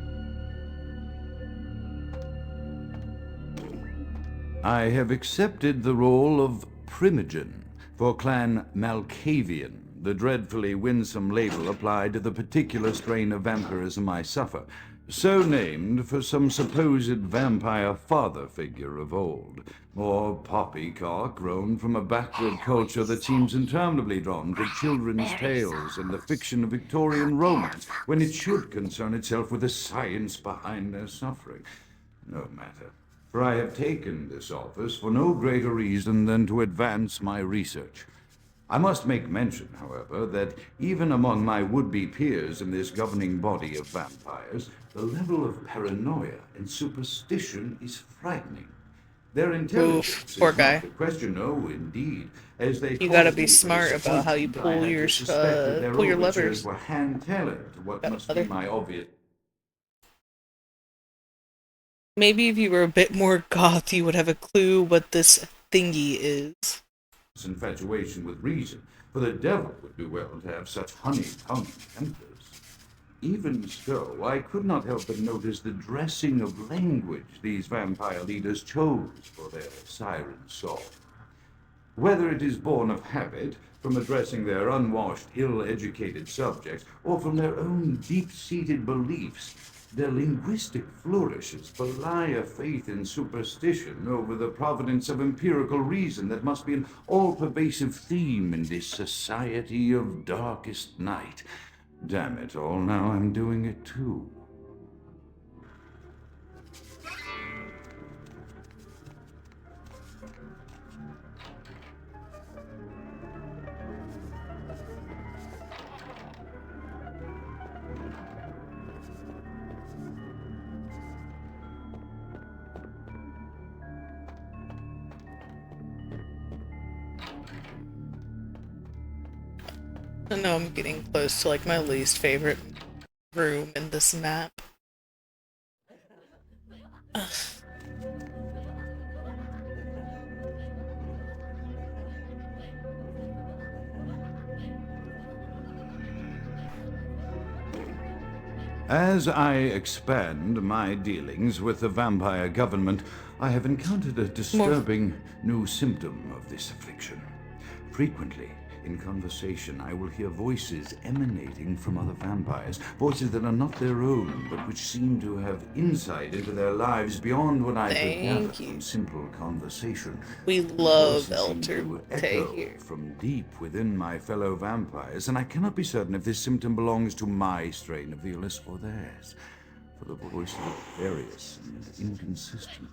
I have accepted the role of Primogen for Clan Malkavian, the dreadfully winsome label applied to the particular strain of vampirism I suffer, so named for some supposed vampire father figure of old, or poppycock grown from a backward culture that seems interminably drawn to children's tales and the fiction of Victorian romance, when it should concern itself with the science behind their suffering. No matter. For I have taken this office for no greater reason than to advance my research. I must make mention, however, that even among my would-be peers in this governing body of vampires, the level of paranoia and superstition is frightening. Their intelligence poor is guy. not the question, no, indeed, as they You gotta be cause me smart about how you disappointment, pull I your had to suspect that their pull your overtures levers. were hand-tailored to what Got must another? be my obvious. Maybe if you were a bit more goth, you would have a clue what this thingy is. Infatuation with reason, for the devil would do well to have such honey-tongued tempers. Even so, I could not help but notice the dressing of language these vampire leaders chose for their siren song. Whether it is born of habit, from addressing their unwashed, ill-educated subjects, or from their own deep-seated beliefs, their linguistic flourishes belie a faith in superstition over the providence of empirical reason that must be an all-pervasive theme in this society of darkest night. Damn it all, now I'm doing it too. I know I'm getting close to like my least favorite room in this map. Ugh. As I expand my dealings with the vampire government, I have encountered a disturbing new symptom of this affliction. Frequently, in conversation, I will hear voices emanating from other vampires, voices that are not their own, but which seem to have insight into their lives beyond what I could gather from simple conversation. We love Elder Echo from deep within my fellow vampires, and I cannot be certain if this symptom belongs to my strain of the illness or theirs, for the voices are various and inconsistent.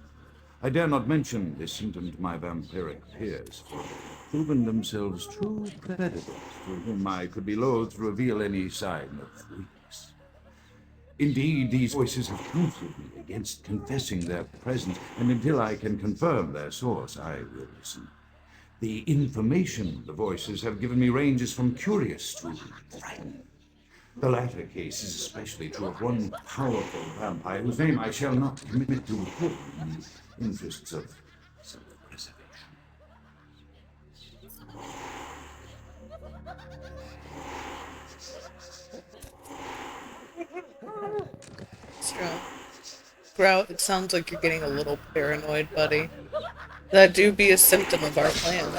I dare not mention this symptom to my vampiric peers, for they've proven themselves true predators to whom I could be loath to reveal any sign of weakness. Indeed, these voices have counseled me against confessing their presence, and until I can confirm their source, I will listen. The information the voices have given me ranges from curious to frightening. The latter case is especially true of one powerful vampire whose name I shall not commit to recall in the interests of self-preservation. Grout, it sounds like you're getting a little paranoid, buddy. That do be a symptom of our plan.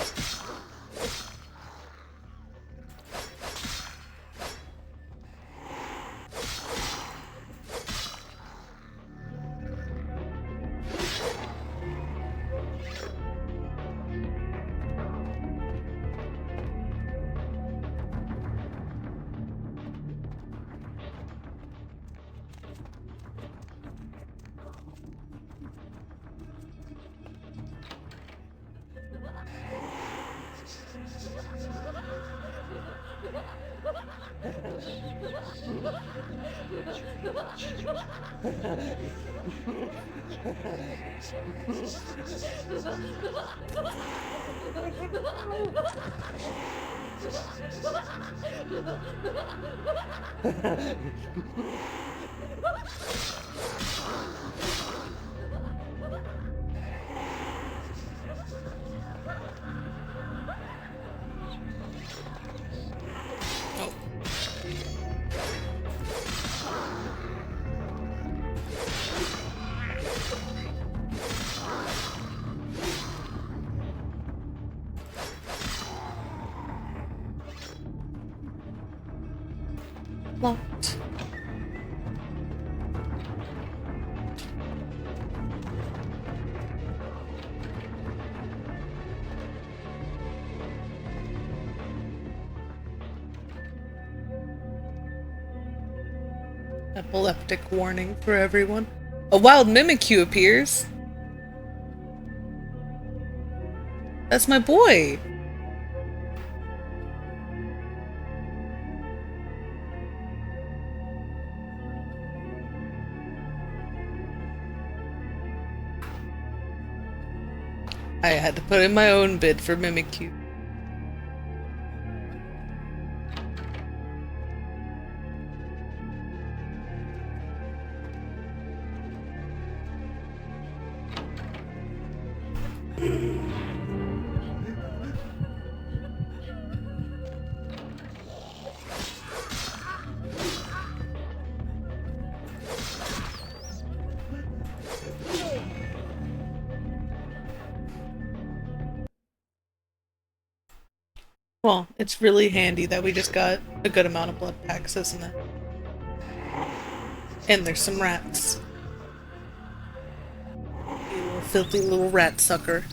Locked. Epileptic warning for everyone. A wild Mimikyu appears. That's my boy. I had to put in my own bid for Mimikyu. Well, it's really handy that we just got a good amount of blood packs, isn't it? And there's some rats. You little filthy little rat sucker.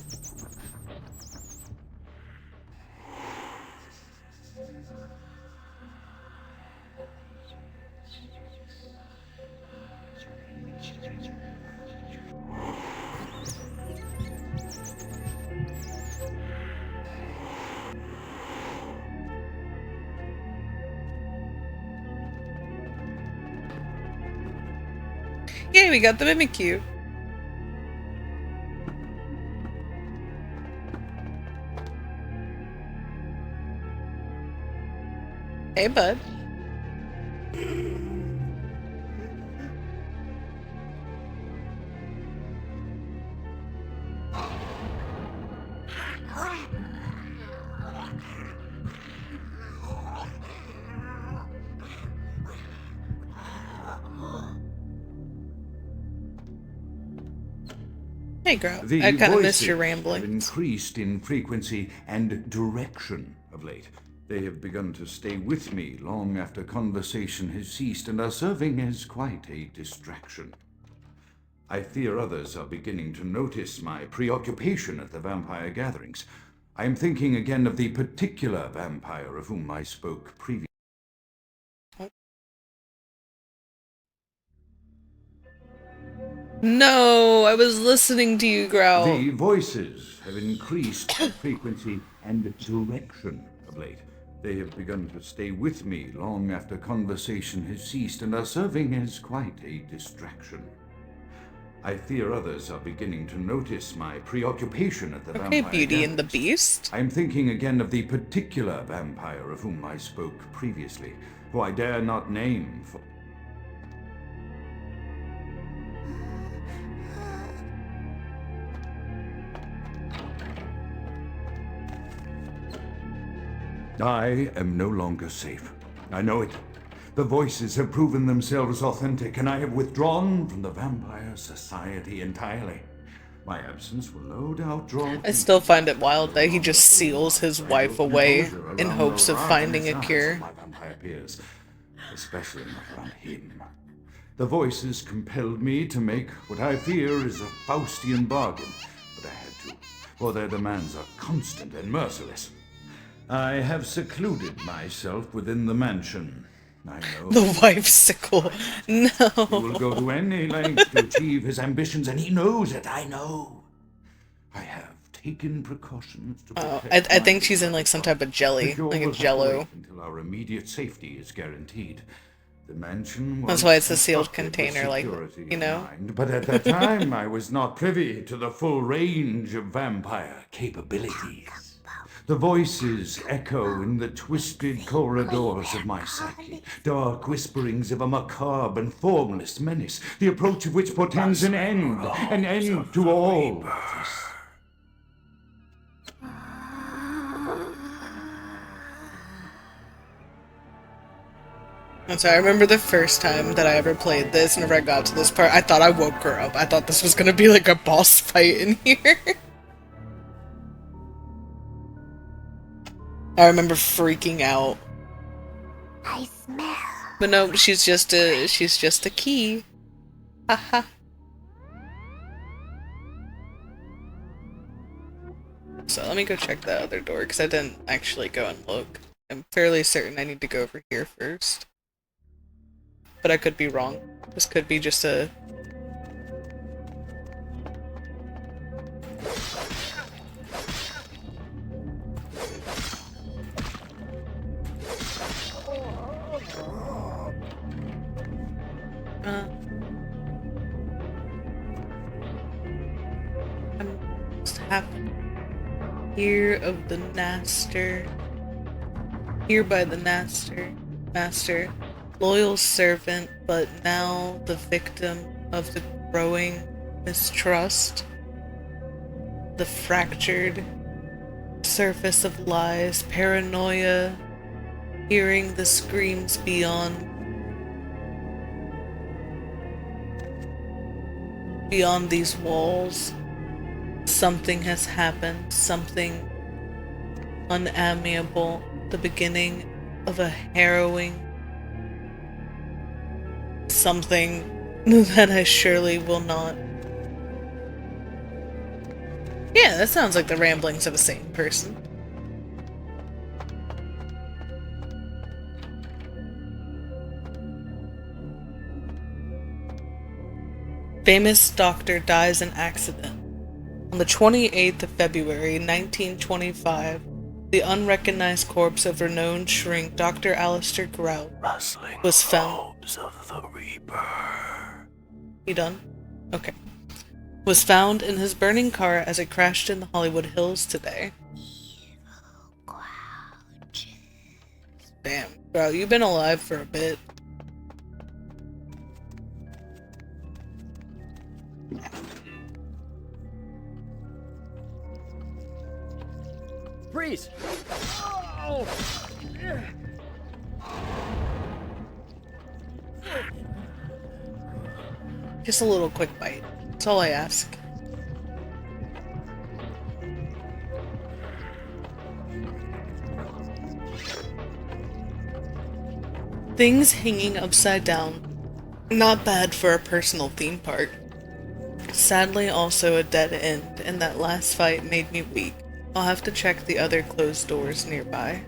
Yay, we got the Mimikyu. Hey, bud. Hey, girl. The I kind of missed voices your have rambling. increased in frequency and direction of late. They have begun to stay with me long after conversation has ceased and are serving as quite a distraction. I fear others are beginning to notice my preoccupation at the vampire gatherings. I am thinking again of the particular vampire of whom I spoke previously. No, I was listening to you growl. The voices have increased in frequency and direction of late. They have begun to stay with me long after conversation has ceased and are serving as quite a distraction. I fear others are beginning to notice my preoccupation at the vampire Beauty and the gatherings. Beast. I am thinking again of the particular vampire of whom I spoke previously, who I dare not name for... I am no longer safe. I know it. The voices have proven themselves authentic, and I have withdrawn from the Vampire Society entirely. My absence will no doubt draw... I still find it wild that he just seals his wife away in hopes of finding a cure. My vampire peers, especially not around him. The voices compelled me to make what I fear is a Faustian bargain, but I had to, for their demands are constant and merciless. I have secluded myself within the mansion. I know. The wife's sickle. No. He will go to any length to achieve his ambitions, and he knows it. I know. I have taken precautions to protect I think she's in like some type of jelly, like a jello. until our immediate safety is guaranteed. The mansion was That's why it's a sealed constructed with container, like, security you know? in mind, but at that time I was not privy to the full range of vampire capabilities. The voices echo in the twisted corridors of my psyche, dark whisperings of a macabre and formless menace, the approach of which portends an end to all. And so I remember the first time that I ever played this, whenever I got to this part, I thought I woke her up. I thought this was gonna be like a boss fight in here. I remember freaking out. I smell. But no, she's just a key. Haha. So let me go check the other door, because I didn't actually go and look. I'm fairly certain I need to go over here first. But I could be wrong. This could be just a... What's happened? Here of the Naster. Here by the Master. Loyal servant, but now the victim of the growing mistrust. The fractured surface of lies, paranoia, hearing the screams beyond these walls. Something has happened, something unamiable, the beginning of a harrowing something that I surely will not. Yeah, that sounds like the ramblings of a sane person. Famous doctor dies in accident. On the 28th of February, 1925, the unrecognized corpse of renowned shrink Dr. Alistair Grout was found. Of the Reaper. You done? Okay. Was found in his burning car as it crashed in the Hollywood Hills today. Damn, bro, you've been alive for a bit. Freeze! Oh! Just a little quick bite. That's all I ask. Things hanging upside down. Not bad for a personal theme park. Sadly also a dead end, and that last fight made me weak. I'll have to check the other closed doors nearby.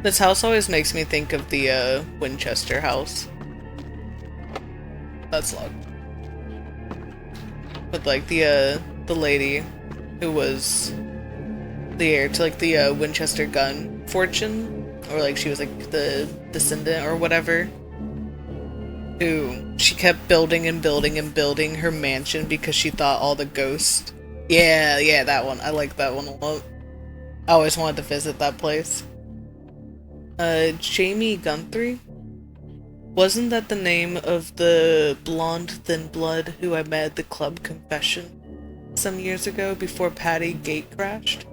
This house always makes me think of the Winchester house. That's locked. With like the lady who was the heir to like the Winchester gun fortune, or like she was like the descendant or whatever, who she kept building and building and building her mansion because she thought all the ghosts. Yeah, that one. I like that one a lot. I always wanted to visit that place. Jamie Guthrie? Wasn't that the name of the blonde thin blood who I met at the club confession some years ago before Patty gate crashed?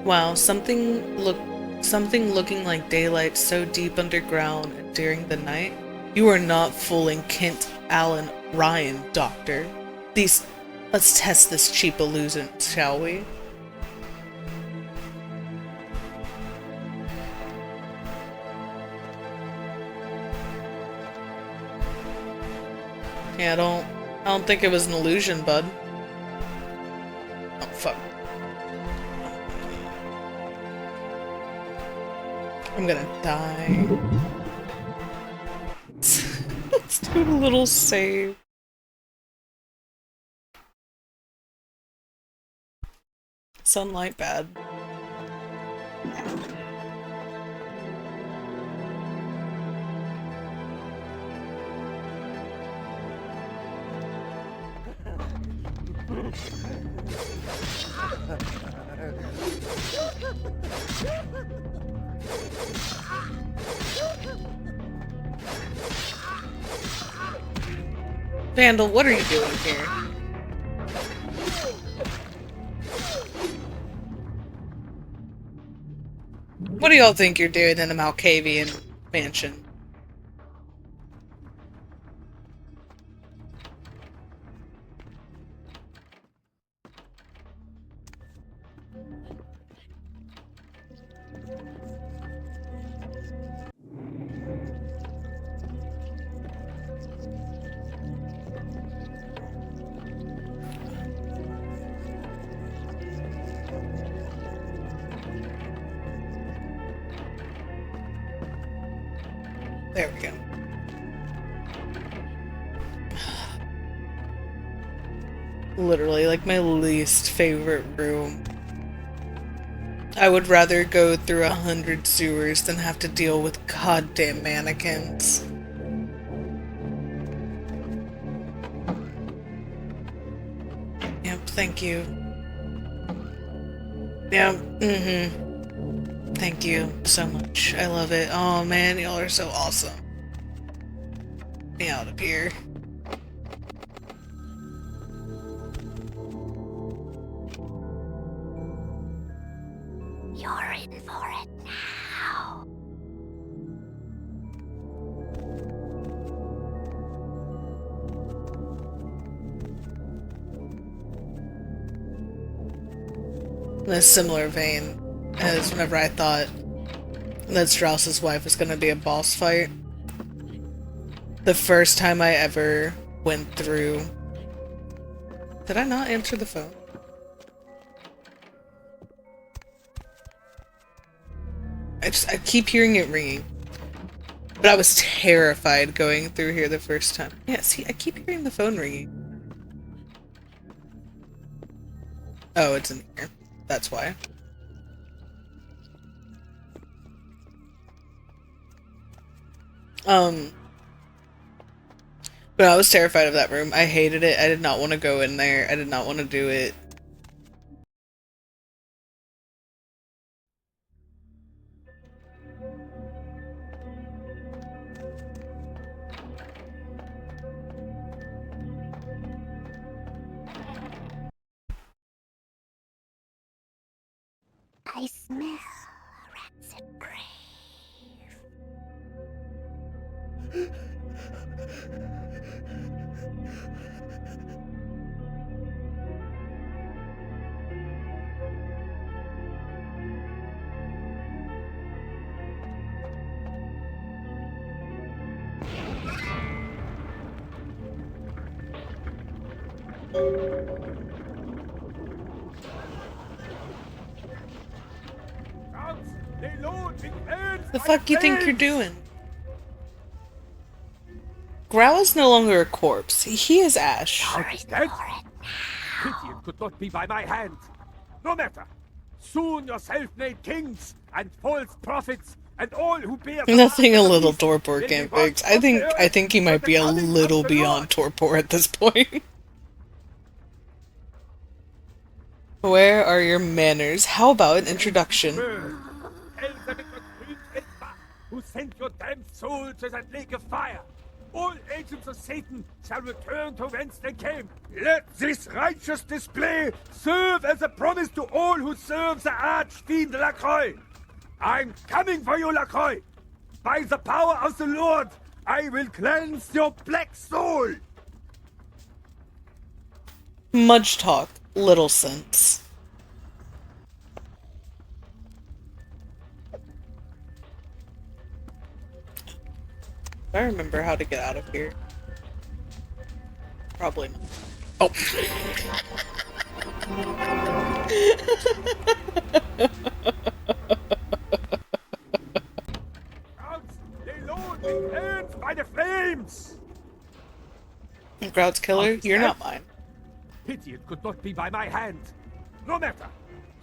Wow, something looking like daylight so deep underground and during the night. You are not fooling Kent Allen Ryan, Doctor. Let's test this cheap illusion, shall we? Yeah, I don't think it was an illusion, bud. Oh, fuck. I'm gonna die. Let's do a little save. Sunlight bad. Vandal, what are you doing here? What do y'all think you're doing in a Malkavian mansion? There we go. Literally, like, my least favorite room. I would rather go through 100 sewers than have to deal with goddamn mannequins. Yep, thank you. Yep, Thank you so much. I love it. Oh man, y'all are so awesome. Get me out of here. You're in for it now. In a similar vein as whenever I thought that Strauss's wife was gonna be a boss fight. The first time I ever went through... Did I not answer the phone? I keep hearing it ringing. But I was terrified going through here the first time. Yeah, see, I keep hearing the phone ringing. Oh, it's in here. That's why. But I was terrified of that room. I hated it. I did not want to go in there. I did not want to do it. I smell a rancid grave. The fuck you think you're doing? Growl is no longer a corpse. He is Ash. Pity it could not be by my hand. No matter. Soon your self-made kings and false prophets and all who bear Nothing a little torpor can't fix. I think he might be a little beyond torpor at this point. Where are your manners? How about an introduction? Who sent your damned soul to that lake of fire? All agents of Satan shall return to whence they came. Let this righteous display serve as a promise to all who serve the archfiend Lacroix. I'm coming for you, Lacroix. By the power of the Lord, I will cleanse your black soul. Much talk, little sense. I remember how to get out of here. Probably not. Oh. They load the earth by the flames. Grout's killer, you're not mine. Pity it could not be by my hand. No matter.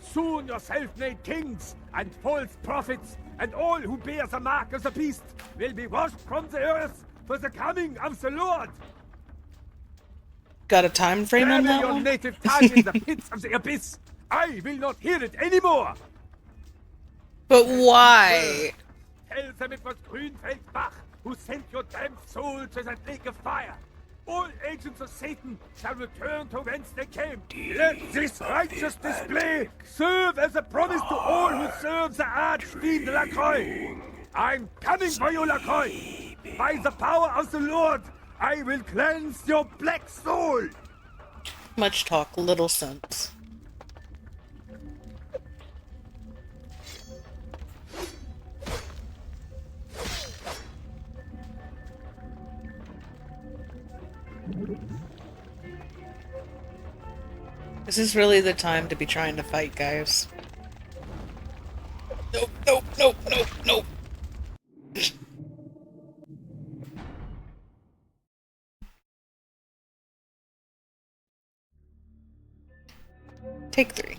Soon your self-made kings and false prophets and all who bear the mark of the beast will be washed from the earth for the coming of the Lord. Got a time frame on that your one? native tongue in the pits of the abyss. I will not hear it anymore. But why? Tell them it was Grünfeld Bach who sent your damned soul to that lake of fire. All agents of Satan shall return to whence they came. Let this righteous display serve as a promise to all who serve the archfiend Lacroix. I'm coming for you, Lacroix. By the power of the Lord, I will cleanse your black soul. Much talk, little sense. This is really the time to be trying to fight, guys. Nope, nope, nope, nope, nope. Take 3.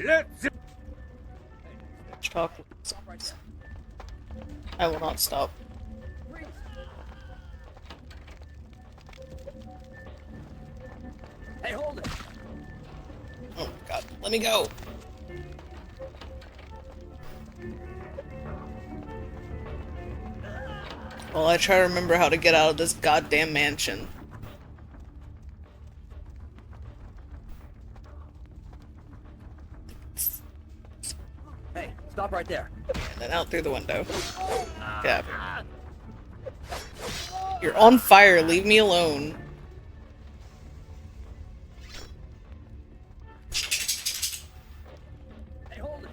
Let's talk. I will not stop. Hey, hold it. Oh my god, let me go. Well, I try to remember how to get out of this goddamn mansion. Hey, stop right there. And then out through the window. Yeah. You're on fire, leave me alone. Hey, hold it.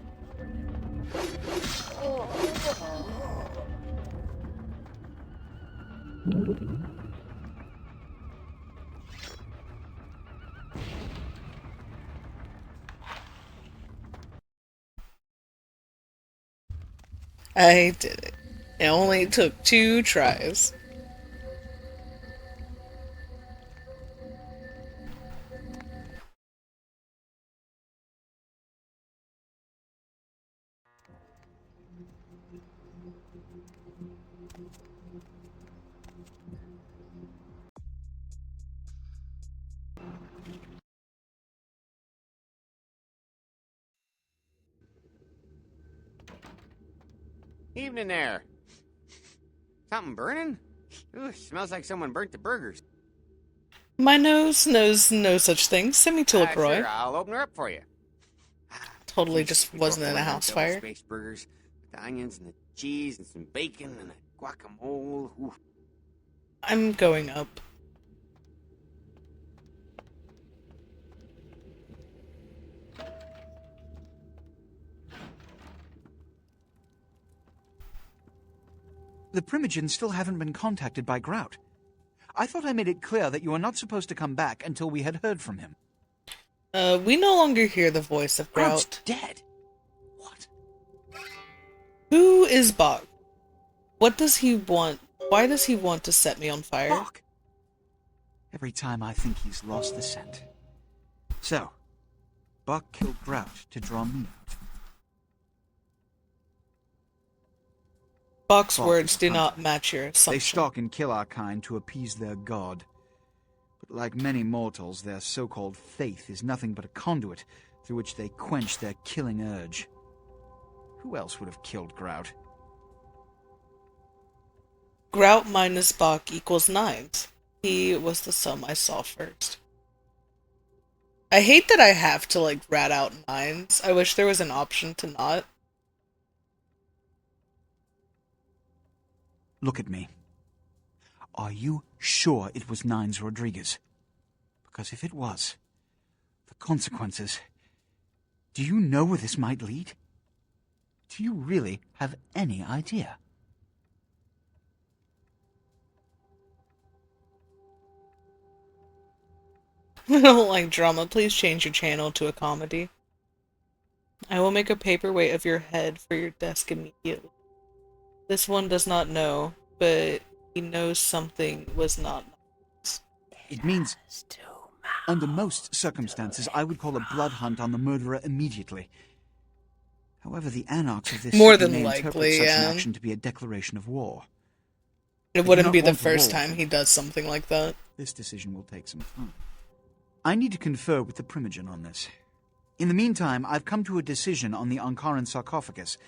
I did it. It only took 2 tries. Evening there. Something burning? Ooh, smells like someone burnt the burgers. My nose knows no such thing. Send me to LaCroix. Sure, I'll open her up for you. Totally Jesus, just we go wasn't for in one a of them house double fire. spaced burgers with the onions and the cheese and some bacon and a guacamole. Ooh. I'm going up. The Primogens still haven't been contacted by Grout. I thought I made it clear that you were not supposed to come back until we had heard from him. We no longer hear the voice of Grout's Grout. dead. Who is Bach? What does he want? Why does he want to set me on fire? Bach! Every time I think he's lost the scent. So, Bach killed Grout to draw me out. Bach's Bach words is a do hunter. not match your They assumption. stalk and kill our kind to appease their god. But like many mortals, their so-called faith is nothing but a conduit through which they quench their killing urge. Who else would have killed Grout? Grout minus Bach equals 9. He was the sum I saw first. I hate that I have to, like, rat out 9s. I wish there was an option to not. Look at me. Are you sure it was Nines Rodriguez? Because if it was, the consequences... Do you know where this might lead? Do you really have any idea? I don't like drama. Please change your channel to a comedy. I will make a paperweight of your head for your desk immediately. This one does not know, but he knows something was not nice. It means, under most circumstances, I would call a blood hunt on the murderer immediately. However, the anarchs of this More city than may likely, interpret such yeah. an action to be a declaration of war. It I do wouldn't not be the want a first war. time he does something like that. This decision will take some time. I need to confer with the Primogen on this. In the meantime, I've come to a decision on the Ankaran sarcophagus,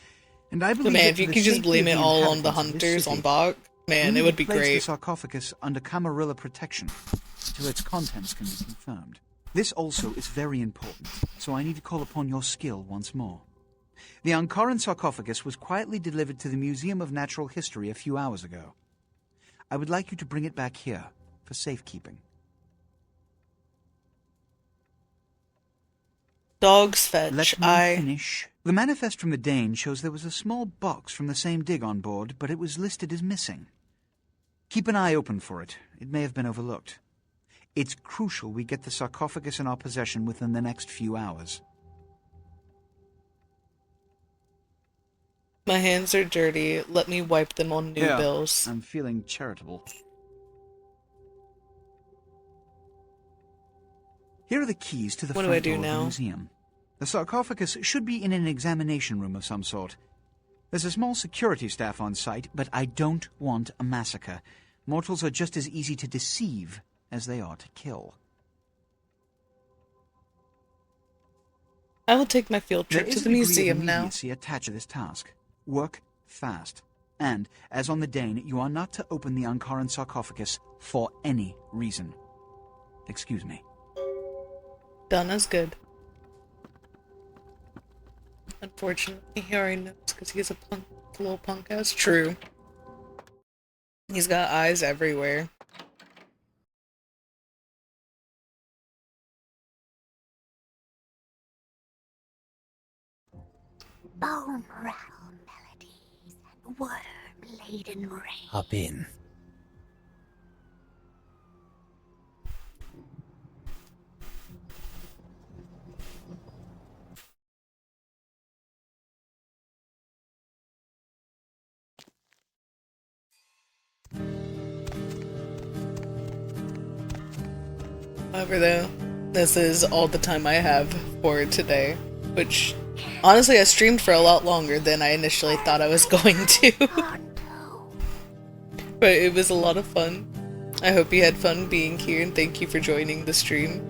and I believe Man, that if for you the could just safety blame of it the all on the inhabitants of this hunters, on city, Bach, we man, need it would to be place the great. sarcophagus under camarilla protection until its contents can be confirmed. This also is very important, so I need to call upon your skill once more. The Ankaran sarcophagus was quietly delivered to the Museum of Natural History a few hours ago. I would like you to bring it back here for safekeeping. Dogs fetch. Let me finish. The manifest from the Dane shows there was a small box from the same dig on board, but it was listed as missing. Keep an eye open for it. It may have been overlooked. It's crucial we get the sarcophagus in our possession within the next few hours. My hands are dirty. Let me wipe them on new bills. I'm feeling charitable. Here are the keys to the What do front I do door of the now? museum. The sarcophagus should be in an examination room of some sort. There's a small security staff on site, but I don't want a massacre. Mortals are just as easy to deceive as they are to kill. I will take my field There trip is to a the degree of museum now. immediacy attached to this task. Work fast. And, as on the Dane, you are not to open the Ankaran sarcophagus for any reason. Excuse me. Done is good. Unfortunately, he already knows because he's a little punk ass. True. He's got eyes everywhere. Bone rattle melodies and worm-laden rain. Hop in. However, though, this is all the time I have for today, which honestly I streamed for a lot longer than I initially thought I was going to. But it was a lot of fun. I hope you had fun being here, and thank you for joining the stream.